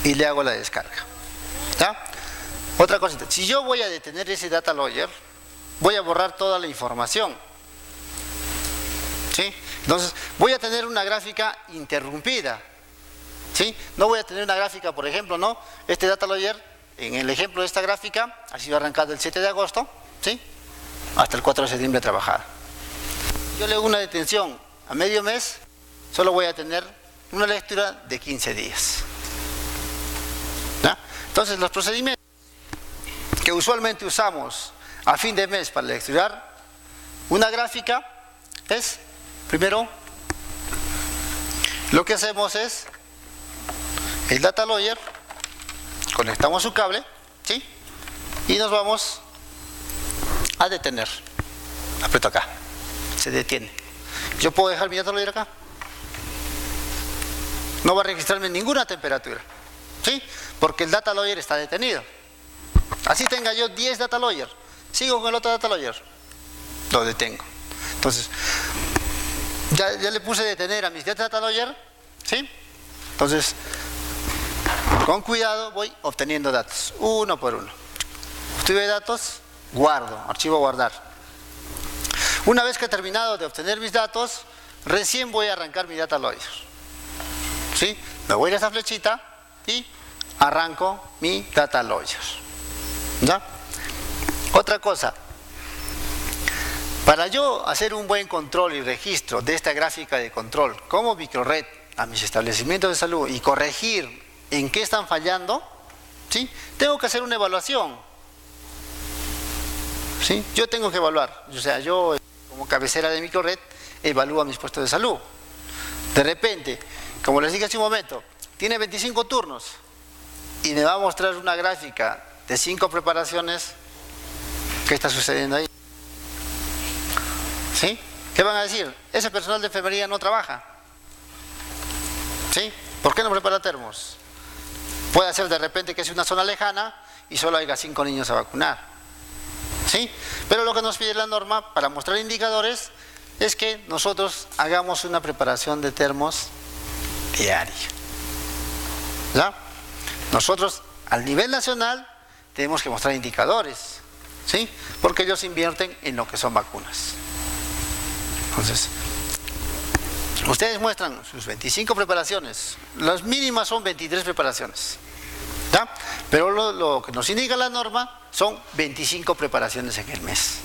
Y le hago la descarga, ¿ya? Otra cosita, si yo voy a detener ese data logger, voy a borrar toda la información, ¿sí? Entonces, voy a tener una gráfica interrumpida, ¿sí? No voy a tener una gráfica, por ejemplo, ¿no? Este data logger, en el ejemplo de esta gráfica, ha sido arrancado el 7 de agosto, ¿sí? Hasta el 4 de septiembre trabajada. Yo le hago una detención a medio mes, solo voy a tener una lectura de 15 días. Entonces, los procedimientos que usualmente usamos a fin de mes para estudiar una gráfica es, primero, lo que hacemos es el data lawyer, conectamos su cable, ¿sí? Y nos vamos a detener. Aprieto acá, se detiene. Yo puedo dejar mi data lawyer acá. No va a registrarme ninguna temperatura, ¿sí? Porque el data lawyer está detenido. Así tenga yo 10 data lawyer, sigo con el otro data lawyer, lo detengo. Entonces, ya le puse detener a mis 10 data lawyer, ¿sí? Entonces, con cuidado voy obteniendo datos, uno por uno. Obtuve datos, guardo, archivo guardar. Una vez que he terminado de obtener mis datos, recién voy a arrancar mi data lawyer, ¿sí? Me voy a esa flechita y arranco mi data lawyer, ¿ya? Otra cosa, para yo hacer un buen control y registro de esta gráfica de control como microred a mis establecimientos de salud y corregir en qué están fallando, ¿sí? Tengo que hacer una evaluación, ¿sí? Yo tengo que evaluar, o sea, yo como cabecera de microred evalúo a mis puestos de salud. De repente, como les dije hace un momento, tiene 25 turnos y me va a mostrar una gráfica de 5 preparaciones. ¿Qué está sucediendo ahí? ¿Sí? ¿Qué van a decir? Ese personal de enfermería no trabaja, ¿sí? ¿Por qué no prepara termos? Puede ser de repente que es una zona lejana y solo haya 5 niños a vacunar, ¿sí? Pero lo que nos pide la norma para mostrar indicadores es que nosotros hagamos una preparación de termos diaria, ¿ya? Nosotros al nivel nacional tenemos que mostrar indicadores, ¿sí? Porque ellos invierten en lo que son vacunas. Entonces, ustedes muestran sus 25 preparaciones, las mínimas son 23 preparaciones, ¿ya? Pero lo que nos indica la norma son 25 preparaciones en el mes.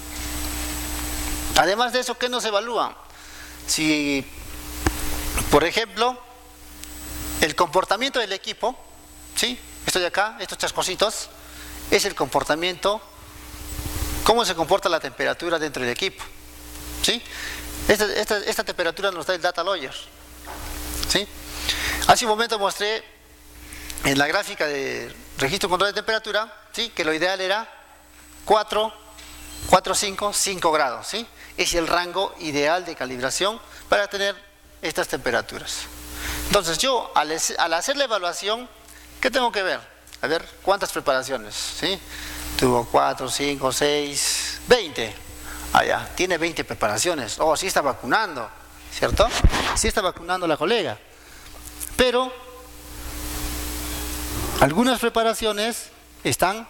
Además de eso, ¿qué nos evalúan? Si, por ejemplo, el comportamiento del equipo, ¿sí? Esto de acá, estos chascositos, es el comportamiento, cómo se comporta la temperatura dentro del equipo, ¿sí? Esta temperatura nos da el data lawyer, ¿sí? Hace un momento mostré en la gráfica de registro y control de temperatura, ¿sí? Que lo ideal era 4, 5 grados, ¿sí? Es el rango ideal de calibración para tener estas temperaturas. Entonces yo al hacer la evaluación, ¿qué tengo que ver? A ver, ¿cuántas preparaciones? ¿Sí? Tuvo 4, 5, 6, 20. Allá, tiene 20 preparaciones. Oh, sí está vacunando, ¿cierto? Sí está vacunando la colega. Pero algunas preparaciones están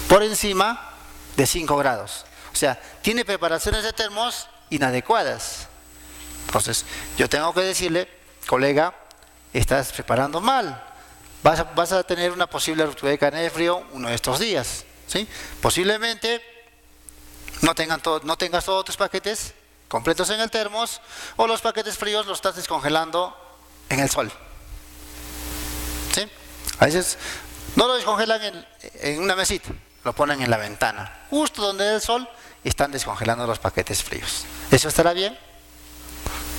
por encima de 5 grados. O sea, tiene preparaciones de termos inadecuadas. Entonces, yo tengo que decirle, colega, estás preparando mal. Vas a tener una posible ruptura de cadena de frío uno de estos días, ¿sí? Posiblemente no tengas todos tus paquetes completos en el termos, o los paquetes fríos los estás descongelando en el sol, ¿sí? A veces no lo descongelan en una mesita, lo ponen en la ventana, justo donde hay el sol, están descongelando los paquetes fríos. ¿Eso estará bien?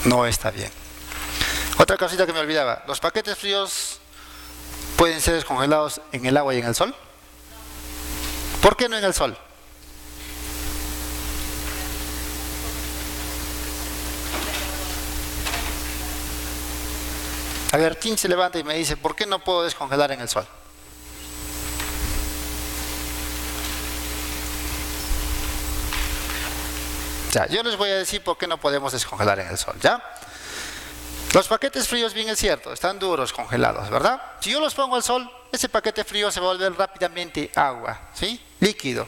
No está bien. Otra cosita que me olvidaba, ¿los paquetes fríos pueden ser descongelados en el agua y en el sol? ¿Por qué no en el sol? A ver, ¿quién se levanta y me dice, ¿por qué no puedo descongelar en el sol? Ya, yo les voy a decir por qué no podemos descongelar en el sol, ¿ya? Los paquetes fríos, bien es cierto, están duros, congelados, ¿verdad? Si yo los pongo al sol, ese paquete frío se va a volver rápidamente agua, ¿sí? Líquido.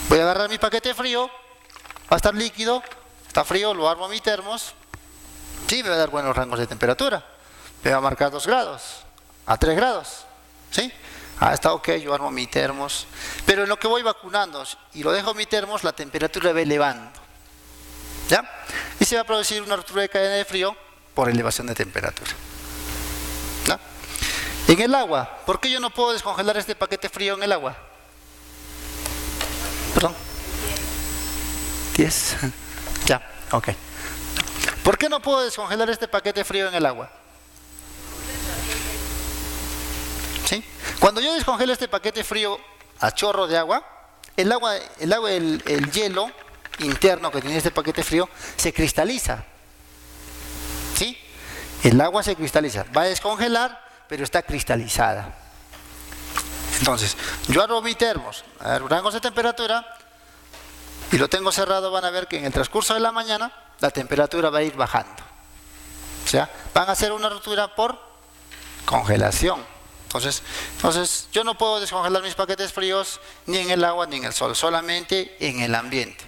Voy a agarrar mi paquete frío, va a estar líquido, está frío, lo armo a mi termos, sí, me va a dar buenos rangos de temperatura. Me va a marcar 2 grados, a 3 grados, ¿sí? Está ok, yo armo mi termos, pero en lo que voy vacunando y lo dejo en mi termos, la temperatura va elevando, ¿ya? Y se va a producir una ruptura de cadena de frío por elevación de temperatura, ¿ya? En el agua, ¿por qué yo no puedo descongelar este paquete frío en el agua? Perdón. 10. Ya, ok. ¿Por qué no puedo descongelar este paquete frío en el agua? ¿Sí? Cuando yo descongelo este paquete frío a chorro de agua, el hielo interno que tiene este paquete frío se cristaliza. ¿Sí? El agua se cristaliza. Va a descongelar, pero está cristalizada. Entonces, yo abro mi termos a rangos de temperatura y lo tengo cerrado. Van a ver que en el transcurso de la mañana la temperatura va a ir bajando. O sea, van a hacer una ruptura por congelación. Entonces, yo no puedo descongelar mis paquetes fríos ni en el agua ni en el sol, solamente en el ambiente.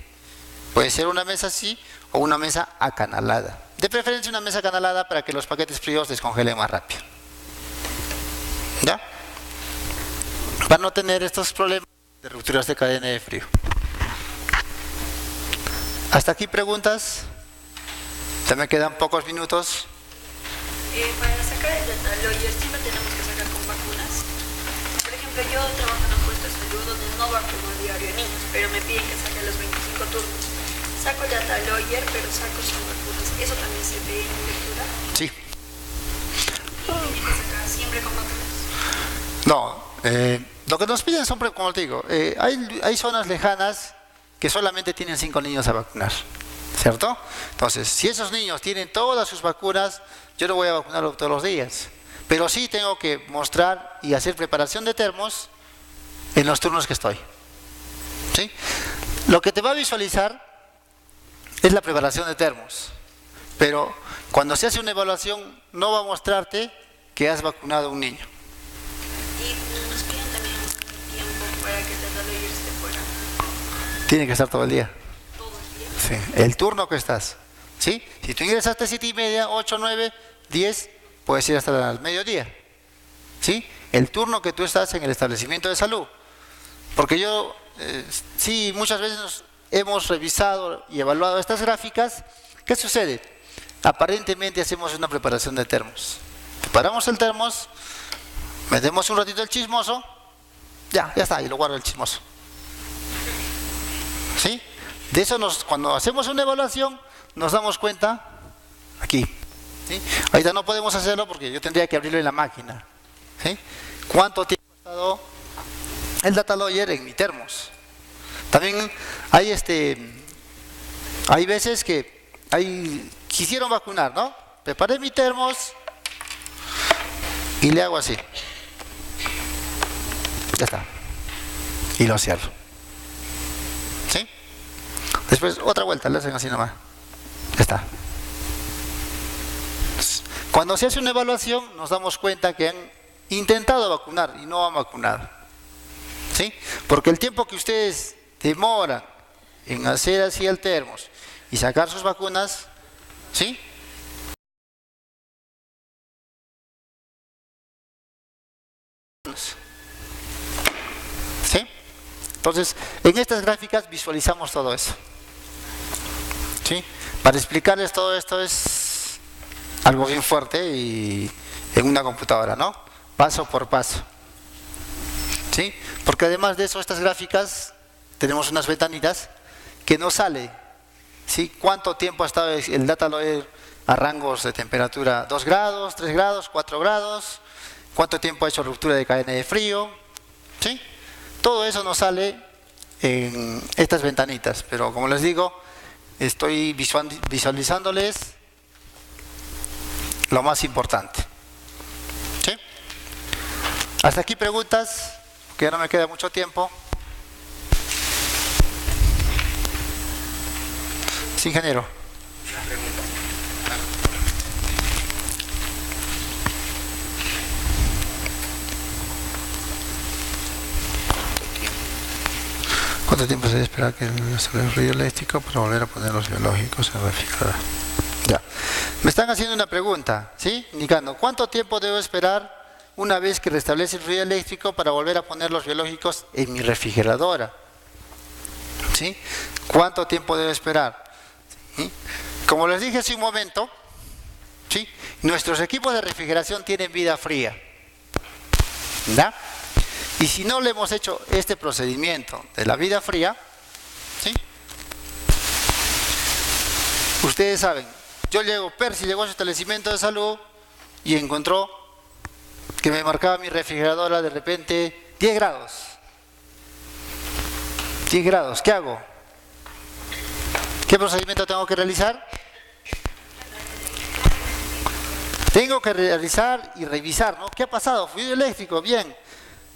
Puede ser una mesa así o una mesa acanalada. De preferencia una mesa acanalada para que los paquetes fríos descongelen más rápido. ¿Ya? Para no tener estos problemas de rupturas de cadena de frío. ¿Hasta aquí preguntas? Ya me quedan pocos minutos. Para sacar el data lawyer siempre tenemos que sacar con vacunas. Por ejemplo, yo trabajo en un puesto de salud donde no vacuno a diario a niños, pero me piden que saque los 25 turnos. Saco el data lawyer, pero saco sin vacunas. ¿Eso también se ve en lectura? Sí. ¿Tiene que sacar siempre con vacunas? No, lo que nos piden son, como te digo, hay zonas lejanas que solamente tienen 5 niños a vacunar, ¿cierto? Entonces, si esos niños tienen todas sus vacunas, yo no voy a vacunarlo todos los días, pero sí tengo que mostrar y hacer preparación de termos en los turnos que estoy. ¿Sí? Lo que te va a visualizar es la preparación de termos, pero cuando se hace una evaluación no va a mostrarte que has vacunado a un niño. Y nos piden también un tiempo para que el data lawyer esté fuera. Tiene que estar todo el día. Todo el día. Sí, el turno que estás. ¿Sí? Si tú ingresaste a 7:30, 8, 9, 10, puedes ir hasta el mediodía. ¿Sí? El turno que tú estás en el establecimiento de salud. Porque yo, sí, muchas veces hemos revisado y evaluado estas gráficas. ¿Qué sucede? Aparentemente hacemos una preparación de termos. Preparamos el termos, metemos un ratito el chismoso, ya está, y lo guardo el chismoso. ¿Sí? De eso cuando hacemos una evaluación nos damos cuenta aquí. ¿Sí? Ahorita no podemos hacerlo porque yo tendría que abrirlo en la máquina. ¿Sí? ¿Cuánto tiempo ha estado el data lawyer en mi termos? También hay veces que quisieron vacunar, ¿no? Preparé mi termos y le hago así. Ya está. Y lo cierro. ¿Sí? Después otra vuelta, le hacen así nomás. Ya está. Cuando se hace una evaluación nos damos cuenta que han intentado vacunar y no han vacunado. ¿Sí? Porque el tiempo que ustedes demoran en hacer así el termos y sacar sus vacunas, ¿sí? ¿Sí? Entonces, en estas gráficas visualizamos todo eso. ¿Sí? Para explicarles todo esto es algo bien fuerte y en una computadora, ¿no? Paso por paso. ¿Sí? Porque además de eso, estas gráficas, tenemos unas ventanitas que no sale, ¿sí? ¿Cuánto tiempo ha estado el data lawyer a rangos de temperatura? 2 grados, 3 grados, 4 grados. ¿Cuánto tiempo ha hecho ruptura de cadena de frío? ¿Sí? Todo eso nos sale en estas ventanitas, pero como les digo, estoy visualizándoles lo más importante. ¿Sí? Hasta aquí preguntas, que ya no me queda mucho tiempo. Sí, ingeniero. ¿Cuánto tiempo se debe esperar que el ruido eléctrico para volver a poner los biológicos en refrigerador? Ya. Me están haciendo una pregunta, ¿sí? Indicando, ¿cuánto tiempo debo esperar una vez que restablece el ruido eléctrico para volver a poner los biológicos en mi refrigeradora? ¿Sí? ¿Cuánto tiempo debo esperar? ¿Sí? Como les dije hace un momento, ¿sí? Nuestros equipos de refrigeración tienen vida fría. ¿Ya? Y si no le hemos hecho este procedimiento de la vida fría, ¿sí? Ustedes saben, Percy llegó a su establecimiento de salud y encontró que me marcaba mi refrigeradora de repente 10 grados. 10 grados, ¿qué hago? ¿Qué procedimiento tengo que realizar? Tengo que realizar y revisar, ¿no? ¿Qué ha pasado? Fluido eléctrico, bien.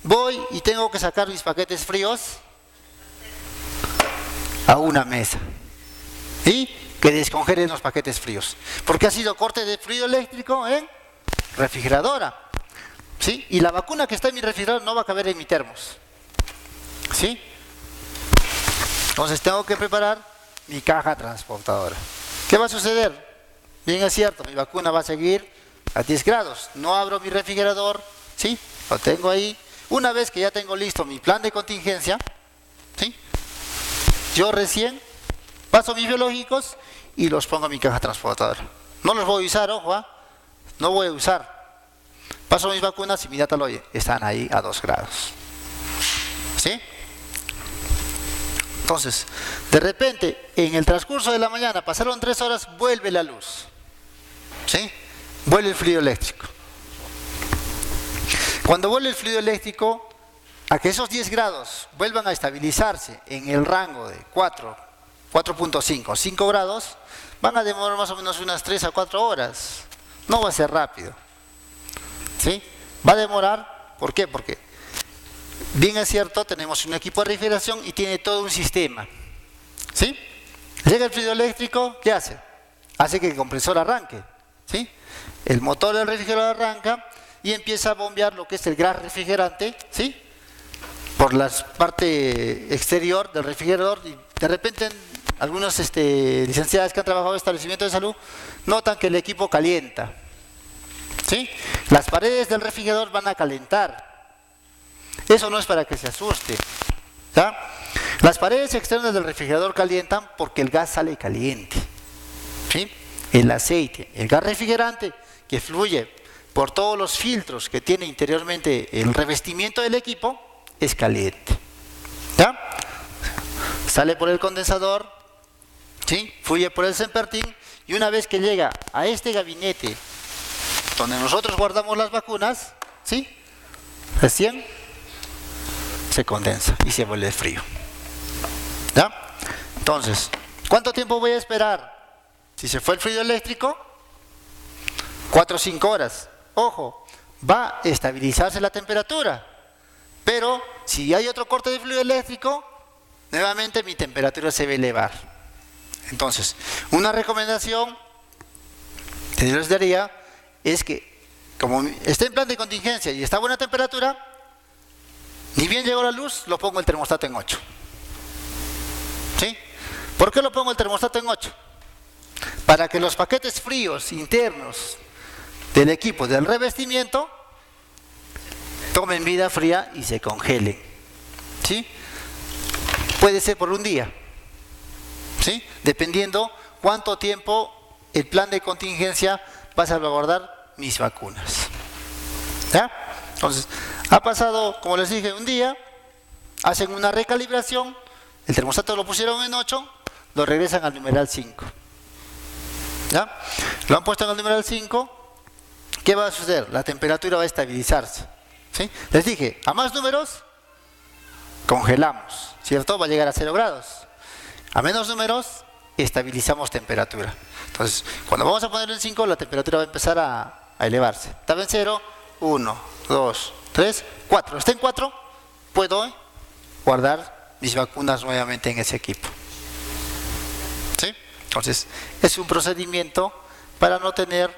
Voy y tengo que sacar mis paquetes fríos a una mesa. ¿Y? Que descongelen los paquetes fríos. Porque ha sido corte de fluido eléctrico en refrigeradora. ¿Sí? Y la vacuna que está en mi refrigerador no va a caber en mi termos. ¿Sí? Entonces tengo que preparar mi caja transportadora. ¿Qué va a suceder? Bien es cierto, mi vacuna va a seguir a 10 grados. No abro mi refrigerador, ¿sí? Lo tengo ahí. Una vez que ya tengo listo mi plan de contingencia, ¿sí? Yo recién paso mis biológicos y los pongo en mi caja transportadora. No los voy a usar, ojo, no voy a usar. Paso mis vacunas y mi data oye, están ahí a 2 grados. ¿Sí? Entonces, de repente, en el transcurso de la mañana, pasaron 3 horas, vuelve la luz. ¿Sí? Vuelve el fluido eléctrico. Cuando vuelve el fluido eléctrico, a que esos 10 grados vuelvan a estabilizarse en el rango de 4.5, 5 grados, van a demorar más o menos unas 3 a 4 horas. No va a ser rápido. ¿Sí? Va a demorar, ¿por qué? Porque bien es cierto, tenemos un equipo de refrigeración y tiene todo un sistema. ¿Sí? Llega el fluido eléctrico, ¿qué hace? Hace que el compresor arranque. ¿Sí? El motor del refrigerador arranca y empieza a bombear lo que es el gas refrigerante, ¿sí? Por la parte exterior del refrigerador y de repente algunos licenciados que han trabajado en establecimientos de salud notan que el equipo calienta. ¿Sí? Las paredes del refrigerador van a calentar. Eso no es para que se asuste. ¿Ya? Las paredes externas del refrigerador calientan porque el gas sale caliente. ¿Sí? El aceite, el gas refrigerante que fluye por todos los filtros que tiene interiormente el revestimiento del equipo es caliente. ¿Ya? Sale por el condensador, ¿sí? Fluye por el Sempertin y una vez que llega a este gabinete donde nosotros guardamos las vacunas, ¿sí? Recién se condensa y se vuelve frío. ¿Ya? Entonces, ¿cuánto tiempo voy a esperar? Si se fue el fluido eléctrico, 4 o 5 horas. Ojo, va a estabilizarse la temperatura. Pero si hay otro corte de fluido eléctrico, nuevamente mi temperatura se va a elevar. Entonces, una recomendación que yo les daría es que, como está en plan de contingencia y está a buena temperatura, ni bien llegó la luz, lo pongo el termostato en 8. ¿Sí? ¿Por qué lo pongo el termostato en 8? Para que los paquetes fríos internos del equipo del revestimiento tomen vida fría y se congelen. ¿Sí? Puede ser por un día. ¿Sí? Dependiendo cuánto tiempo el plan de contingencia va a salvaguardar mis vacunas. ¿Ya? Entonces, ha pasado, como les dije, un día, hacen una recalibración, el termostato lo pusieron en 8, lo regresan al numeral 5. ¿Ya? Lo han puesto en el numeral 5, ¿qué va a suceder? La temperatura va a estabilizarse. ¿Sí? Les dije, a más números, congelamos, ¿cierto? Va a llegar a 0 grados. A menos números, estabilizamos temperatura. Entonces, cuando vamos a poner el 5, la temperatura va a empezar a elevarse. Estaba en 0, 1, 2, 3, 4. Está en 4, puedo guardar mis vacunas nuevamente en ese equipo. ¿Sí? Entonces, es un procedimiento para no tener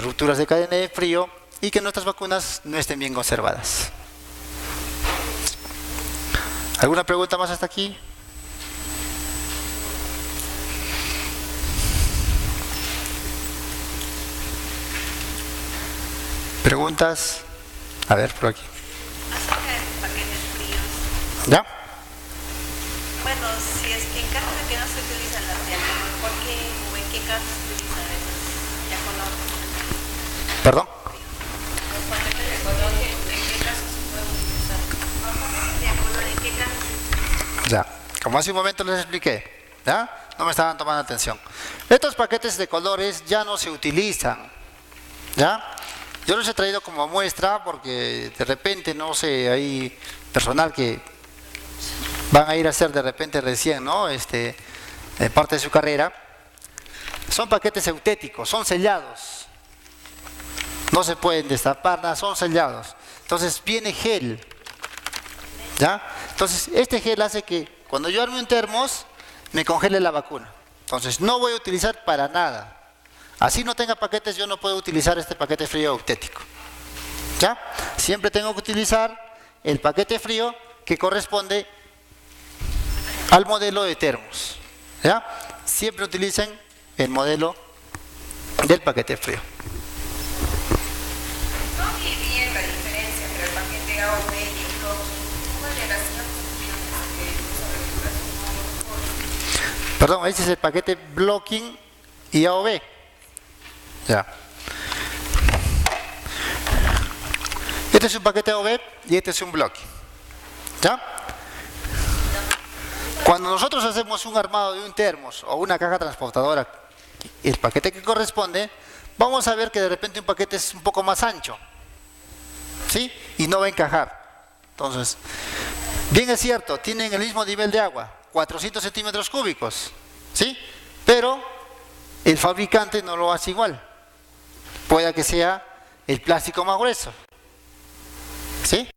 rupturas de cadena de frío y que nuestras vacunas no estén bien conservadas. ¿Alguna pregunta más hasta aquí? ¿Preguntas? A ver, por aquí. Acerca de los paquetes fríos. ¿Ya? Bueno, si es que en caso de que no se utilizan las de alcohol, ¿por qué o en qué caso se utilizan esas de alcohol? ¿Perdón? Los paquetes de alcohol ¿Qué cambia? Ya, como hace un momento les expliqué, ¿ya? No me estaban tomando atención. Estos paquetes de colores ya no se utilizan, ¿ya? Yo los he traído como muestra porque de repente, no sé, hay personal que van a ir a hacer de repente recién, ¿no? Parte de su carrera. Son paquetes eutéticos, son sellados. No se pueden destapar, nada, son sellados. Entonces viene gel, ¿ya? Entonces este gel hace que cuando yo arme un termos, me congele la vacuna. Entonces no voy a utilizar para nada. Así no tenga paquetes, yo no puedo utilizar este paquete frío eutético, ¿ya? Siempre tengo que utilizar el paquete frío que corresponde al modelo de termos, ¿ya? Siempre utilicen el modelo del paquete frío. No vi bien la diferencia entre el paquete A o B y el blocking. ¿Cuál era la función? Perdón, este es el paquete blocking y AOB. Ya. Este es un paquete AOB y este es un blocking. ¿Ya? Cuando nosotros hacemos un armado de un termos o una caja transportadora, el paquete que corresponde, vamos a ver que de repente un paquete es un poco más ancho, ¿sí? Y no va a encajar. Entonces, bien es cierto, tienen el mismo nivel de agua, 400 centímetros cúbicos, ¿sí? Pero el fabricante no lo hace igual. Puede que sea el plástico más grueso, ¿sí?